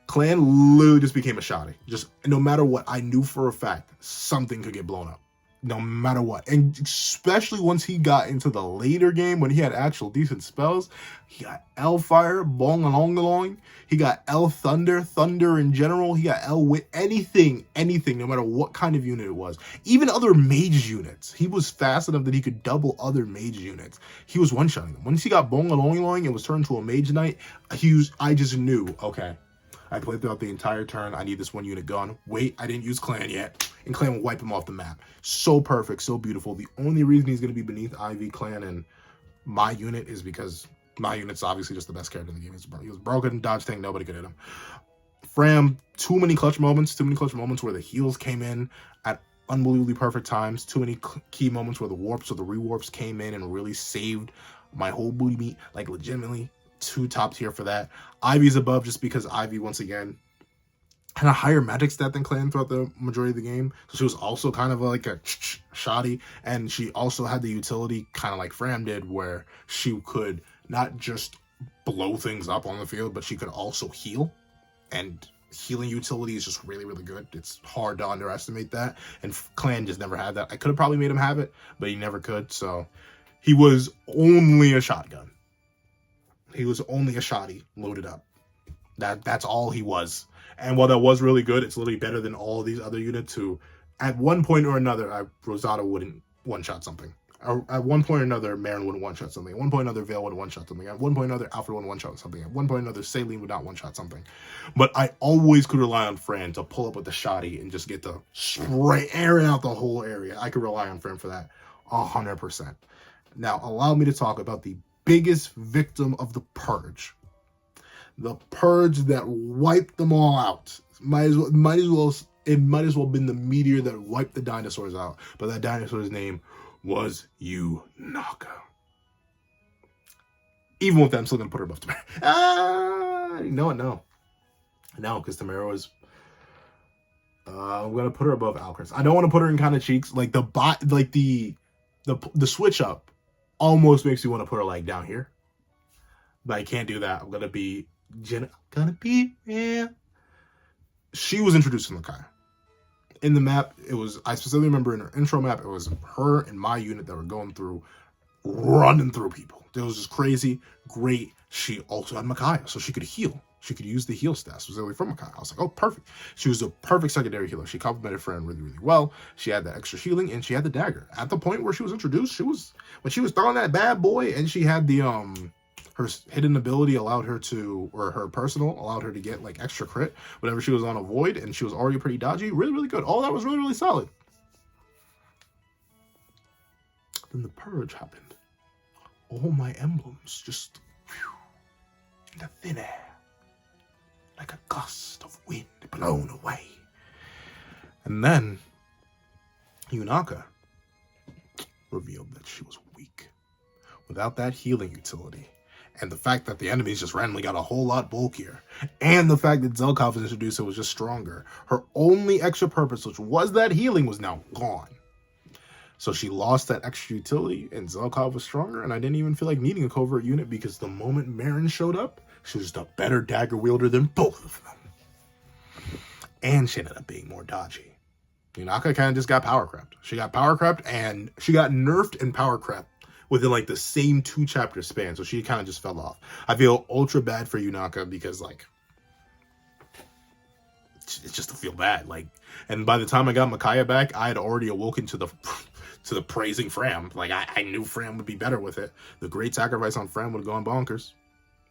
Speaker 1: Clan literally just became a shoddy. Just no matter what, I knew for a fact something could get blown up. No matter what. And especially once he got into the later game, when he had actual decent spells, he got L Fire, Bong Along Along, he got L Thunder, Thunder in general, he got L Wit, anything, no matter what kind of unit it was. Even other mage units. He was fast enough that he could double other mage units. He was one-shotting them. Once he got Bong Along Along and was turned to a mage knight, I just knew, okay, I played throughout the entire turn. I need this one unit gone. Wait, I didn't use Clan yet. And Clan will wipe him off the map. So perfect, so beautiful. The only reason he's going to be beneath Ivy, Clan, and my unit is because my unit's obviously just the best character in the game. He was broken, dodge tank, nobody could hit him. Fram, too many clutch moments where the heals came in at unbelievably perfect times. Too many key moments where the warps or the rewarps came in and really saved my whole booty meat. Like, legitimately, 2 top tier for that. Ivy's above just because Ivy, once again, had a higher magic stat than Clan throughout the majority of the game. So she was also kind of like a shoddy. And she also had the utility, kind of like Fram did, where she could not just blow things up on the field, but she could also heal. And healing utility is just really, really good. It's hard to underestimate that. And Clan just never had that. I could have probably made him have it, but he never could. So he was only a shotgun. He was only a shoddy loaded up. That's all he was. And while that was really good, it's literally better than all these other units who, at one point or another, Rosado wouldn't one-shot something. At one point or another, Marin wouldn't one-shot something. At one point or another, Vale wouldn't one-shot something. At one point or another, Alfred wouldn't one-shot something. At one point or another, Saline would not one-shot something. But I always could rely on Fran to pull up with the shoddy and just get to spray airing out the whole area. I could rely on Fran for that 100%. Now, allow me to talk about the biggest victim of the Purge. The Purge that wiped them all out. It might as well have been the meteor that wiped the dinosaurs out. But that dinosaur's name was Yunaka. Even with that, I'm still gonna put her above Tamara. No, because Tamara was. I'm gonna put her above Alcris. I don't want to put her in kind of cheeks. Like the switch up almost makes me want to put her like down here. But I can't do that. I'm gonna be real. She was introduced in Lakai. In the map, I specifically remember in her intro map, it was her and my unit that were going through, running through people. It was just crazy, great. She also had Micaiah, so she could heal. She could use the heal stats specifically from Micaiah. I was like, oh, perfect. She was a perfect secondary healer. She complemented Fran really, really well. She had that extra healing, and she had the dagger. At the point where she was introduced, when she was throwing that bad boy, and she had the her hidden ability allowed her to, or her personal allowed her to get like extra crit whenever she was on a void, and she was already pretty dodgy. Really, really good. All that was really, really solid. Then the Purge happened. All my emblems just in the thin air, like a gust of wind blown away. And then Yunaka revealed that she was weak. Without that healing utility, and the fact that the enemies just randomly got a whole lot bulkier, and the fact that Zelkov was introduced and was just stronger, her only extra purpose, which was that healing, was now gone. So she lost that extra utility, and Zelkov was stronger, and I didn't even feel like needing a covert unit because the moment Marin showed up, she was just a better dagger wielder than both of them. And she ended up being more dodgy. Yunaka kind of just got power crept. She got power crept, and she got nerfed and power crept within like the same 2 chapter span, so she kind of just fell off. I feel ultra bad for Yunaka because like it's just to feel bad. Like, and by the time I got Micaiah back, I had already awoken to the praising Fram. Like I knew Fram would be better with it. The great sacrifice on Fram would have gone bonkers.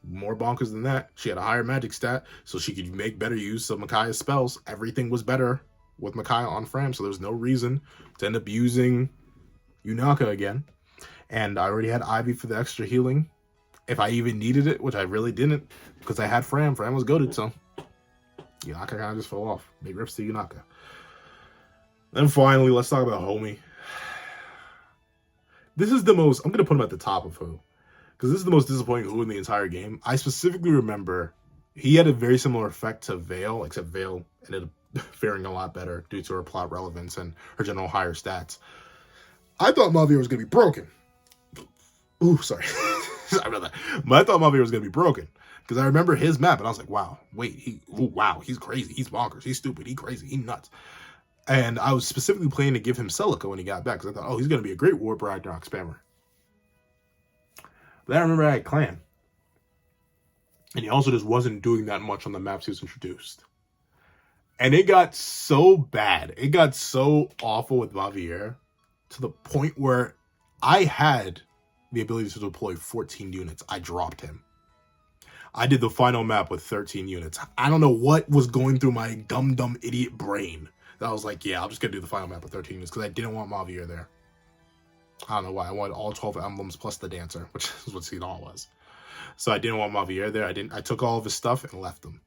Speaker 1: more bonkers than that, she had a higher magic stat, so she could make better use of Micaiah's spells. Everything was better with Micaiah on Fram, so there was no reason to end up using Yunaka again. And I already had Ivy for the extra healing, if I even needed it, which I really didn't, because I had Fram. Fram was goated, so Yunaka kind of just fell off. Big rips to Yunaka. Then finally, let's talk about Homie. This is the most, I'm going to put him at the top of who, because this is the most disappointing who in the entire game. I specifically remember he had a very similar effect to Vale, except Vale ended up faring a lot better due to her plot relevance and her general higher stats. I thought Mavier was going to be broken. Ooh, sorry. Sorry about that. But I thought Mavier was going to be broken. Because I remember his map, and I was like, wow, wait, wow, he's crazy. He's bonkers. He's stupid. He's crazy. He's nuts. And I was specifically planning to give him Celica when he got back, because I thought, oh, he's going to be a great Warp Ragnarok spammer. Then I remember I had Clan. And he also just wasn't doing that much on the maps he was introduced. And it got so bad. It got so awful with Mavier to the point where I had the ability to deploy 14 units. I dropped him. I did the final map with 13 units. I don't know what was going through my dumb idiot brain. That I was like, yeah, I'm just going to do the final map with 13 units because I didn't want Mavier there. I don't know why. I wanted all 12 emblems plus the dancer, which is what Seedall was. So I didn't want Mavier there. I took all of his stuff and left him.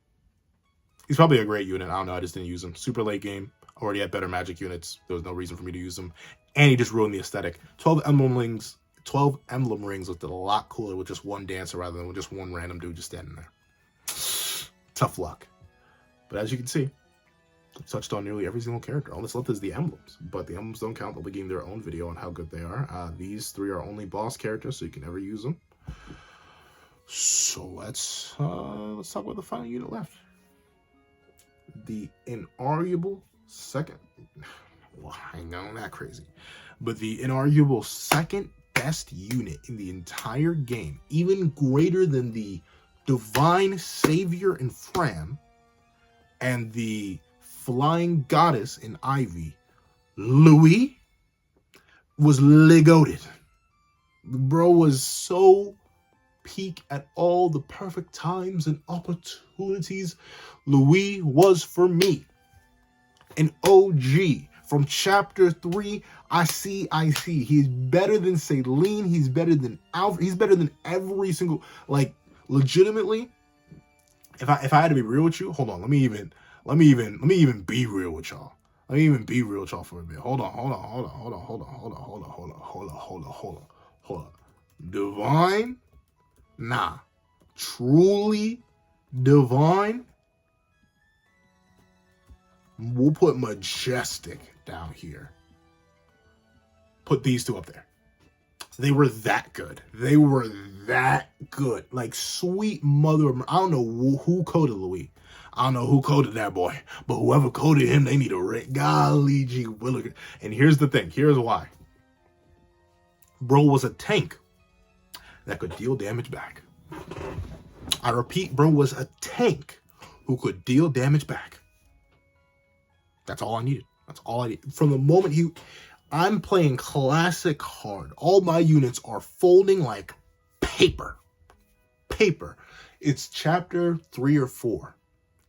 Speaker 1: He's probably a great unit. I don't know. I just didn't use him. Super late game. Already had better magic units. There was no reason for me to use them. And he just ruined the aesthetic. 12 emblem rings looked a lot cooler with just one dancer rather than with just one random dude just standing there. Tough luck. But as you can see, I touched on nearly every single character. All that's left is the emblems. But the emblems don't count. They'll be getting their own video on how good they are. These three are only boss characters, so you can never use them. So let's talk about the final unit left. The inarguable second. Well, I ain't going that crazy. But the inarguable second best unit in the entire game, even greater than the Divine Savior in Fram and the Flying Goddess in Ivy, Louis, was ligoted. Bro was so peak at all the perfect times and opportunities. Louis was for me an OG. From chapter 3, I see. He's better than Celine. He's better than Alfred. He's better than every single, like, legitimately. If I had to be real with you, hold on. Let me even be real with y'all. Let me even be real with y'all for a bit. Hold on. Divine? Nah. Truly divine? We'll put Majestic down here. Put these two up there. They were that good. Like, sweet mother. I don't know who coded Louis. I don't know who coded that boy. But whoever coded him, they need a rate. Golly gee willikers. And here's the thing. Here's why. Bro was a tank that could deal damage back. I repeat, bro was a tank who could deal damage back. That's all I needed. That's all I need. From the moment I'm playing classic hard. All my units are folding like paper. It's chapter 3 or 4.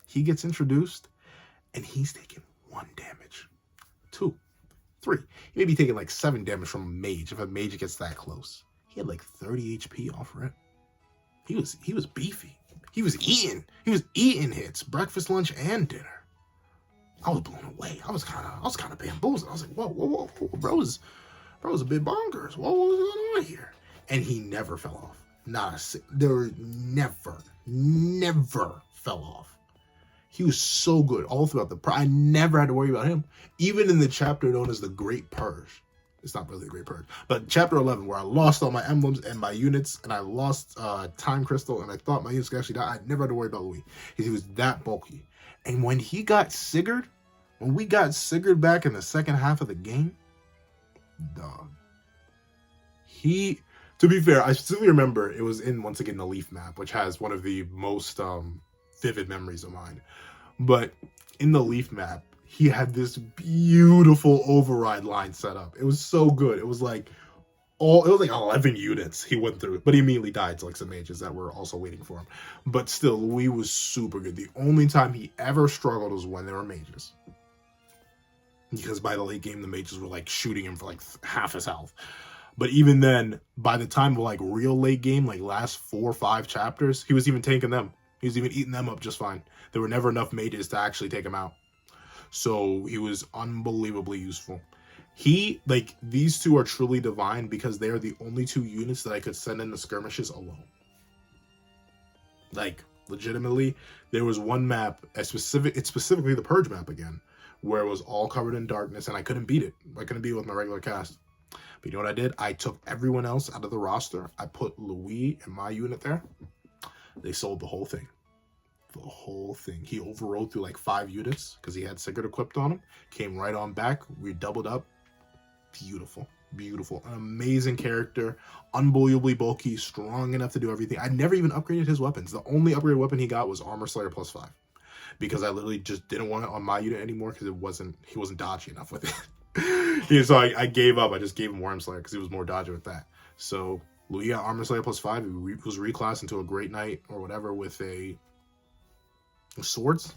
Speaker 1: He gets introduced and he's taking 1 damage. 2, 3. He may be taking like 7 damage from a mage if a mage gets that close. He had like 30 HP off rip. He was beefy. He was eating hits, breakfast, lunch, and dinner. I was blown away. I was kind of bamboozled. I was like, whoa, bro was a bit bonkers. What was going on here? And he never fell off. There never fell off. He was so good all throughout I never had to worry about him. Even in the chapter known as the Great Purge. It's not really the Great Purge, but chapter 11, where I lost all my emblems and my units, and I lost Time Crystal, and I thought my units could actually die. I never had to worry about Louis because he was that bulky. And when we got Sigurd back in the second half of the game, dog. To be fair, I specifically remember it was in, once again, the Leaf map, which has one of the most vivid memories of mine. But in the Leaf map, he had this beautiful override line set up. It was so good. It was like it was like 11 units he went through, but he immediately died to like some mages that were also waiting for him. But still, Louis was super good. The only time he ever struggled was when there were mages, because by the late game the mages were like shooting him for like half his health. But even then, by the time of like real late game, like last 4 or 5 chapters, he was even tanking them. He was even eating them up just fine. There were never enough mages to actually take him out. So he was unbelievably useful. These two are truly divine because they are the only 2 units that I could send in the skirmishes alone. Like, legitimately, there was one map, it's specifically the Purge map again, where it was all covered in darkness and I couldn't beat it. I couldn't beat it with my regular cast. But you know what I did? I took everyone else out of the roster. I put Louis and my unit there. They sold the whole thing. The whole thing. He overrode through like 5 units because he had Sigurd equipped on him. Came right on back. We doubled up. Beautiful. Beautiful. An amazing character. Unbelievably bulky. Strong enough to do everything. I never even upgraded his weapons. The only upgraded weapon he got was Armor Slayer +5. Because I literally just didn't want it on my unit anymore because he wasn't dodgy enough with it. Yeah, so I gave up. I just gave him Worm Slayer because he was more dodgy with that. So Louis got Armor Slayer +5. He was reclassed into a Great Knight or whatever with swords.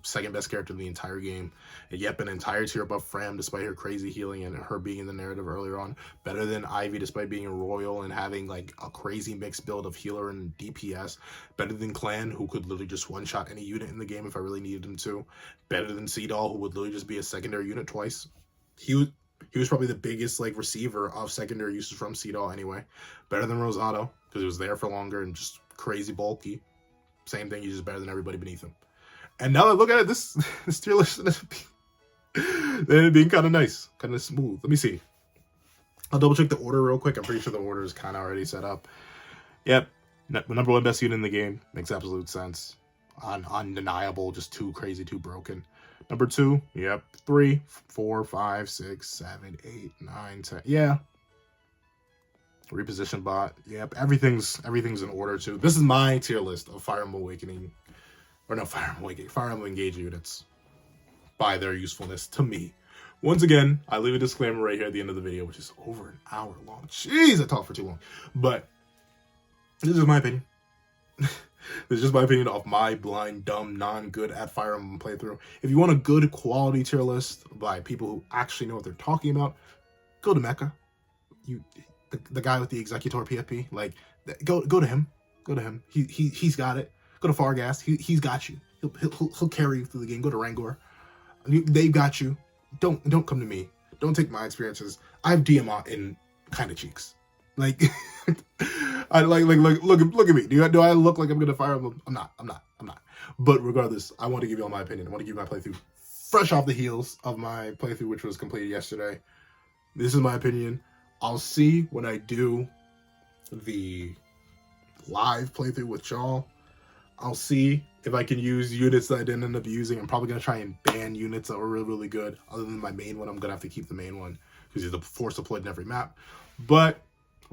Speaker 1: Second best character in the entire game. And yep, an entire tier above Fram despite her crazy healing and her being in the narrative earlier on. Better than Ivy despite being a royal and having like a crazy mixed build of healer and DPS. Better than Clan, who could literally just one-shot any unit in the game if I really needed him to. Better than Seadoll, who would literally just be a secondary unit twice. He was probably the biggest like receiver of secondary uses from Seadoll anyway. Better than Rosado because he was there for longer and just crazy bulky. Same thing, he's just better than everybody beneath him. And now that I look at it, this tier list ended up being kind of nice, kind of smooth. Let me see. I'll double check the order real quick. I'm pretty sure the order is kind of already set up. Yep, number 1 best unit in the game. Makes absolute sense. Undeniable, just too crazy, too broken. Number 2, yep. 3, 4, 5, 6, 7, 8, 9, 10. Yeah. Reposition bot. Yep, everything's in order too. This is my tier list of Fire Emblem Awakening. Or no, Fire Emblem Engage units by their usefulness to me. Once again, I leave a disclaimer right here at the end of the video, which is over an hour long. Jeez, I talked for too long. But this is my opinion. This is just my opinion of my blind, dumb, non-good at Fire Emblem playthrough. If you want a good quality tier list by people who actually know what they're talking about, go to Mecha. The guy with the Executor PFP, like, go to him. Go to him. He's got it. Go to Fargas. He's got you. He'll carry you through the game. Go to Rangor. They've got you. Don't come to me. Don't take my experiences. I have DMR in kind of cheeks. Like, I look at me. Do I look like I'm gonna fire him? I'm not. But regardless, I want to give you all my opinion. I want to give you my playthrough fresh off the heels of my playthrough, which was completed yesterday. This is my opinion. I'll see when I do the live playthrough with y'all. I'll see if I can use units that I didn't end up using. I'm probably going to try and ban units that were really, really good. Other than my main one, I'm going to have to keep the main one because he's a force deployed in every map. But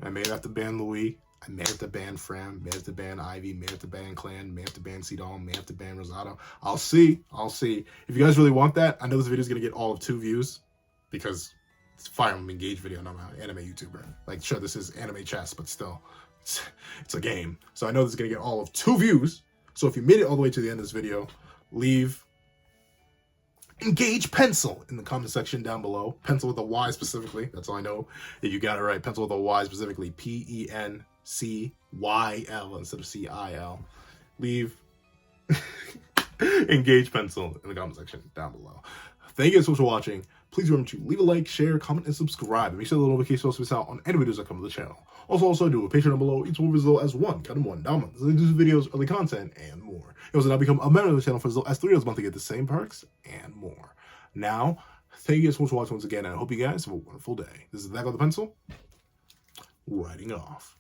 Speaker 1: I may have to ban Louis. I may have to ban Fram. May have to ban Ivy. May have to ban Clan. May have to ban Seadoll. May have to ban Rosado. I'll see. If you guys really want that, I know this video is going to get all of 2 views because it's a Fire Emblem Engage video and I'm an anime YouTuber. Like, sure, this is anime chess, but still, it's a game. So I know this is going to get all of 2 views. So if you made it all the way to the end of this video, leave Engage Pencil in the comment section down below. Pencil with a Y specifically. That's all I know. If you got it right, pencil with a Y specifically. PENCYL instead of CIL. Leave Engage Pencil in the comment section down below. Thank you guys so much for watching. Please remember to leave a like, share, comment, and subscribe. And make sure the notification bells miss out on any videos that come to the channel. Also do a Patreon down below. Each one as low as $1. Count them 1 down month. There's videos, early content, and more. You also now become a member of the channel for as low as $3 a month to get the same perks and more. Now, thank you guys so much for watching once again, and I hope you guys have a wonderful day. This is That Guy with the Pencil, writing off.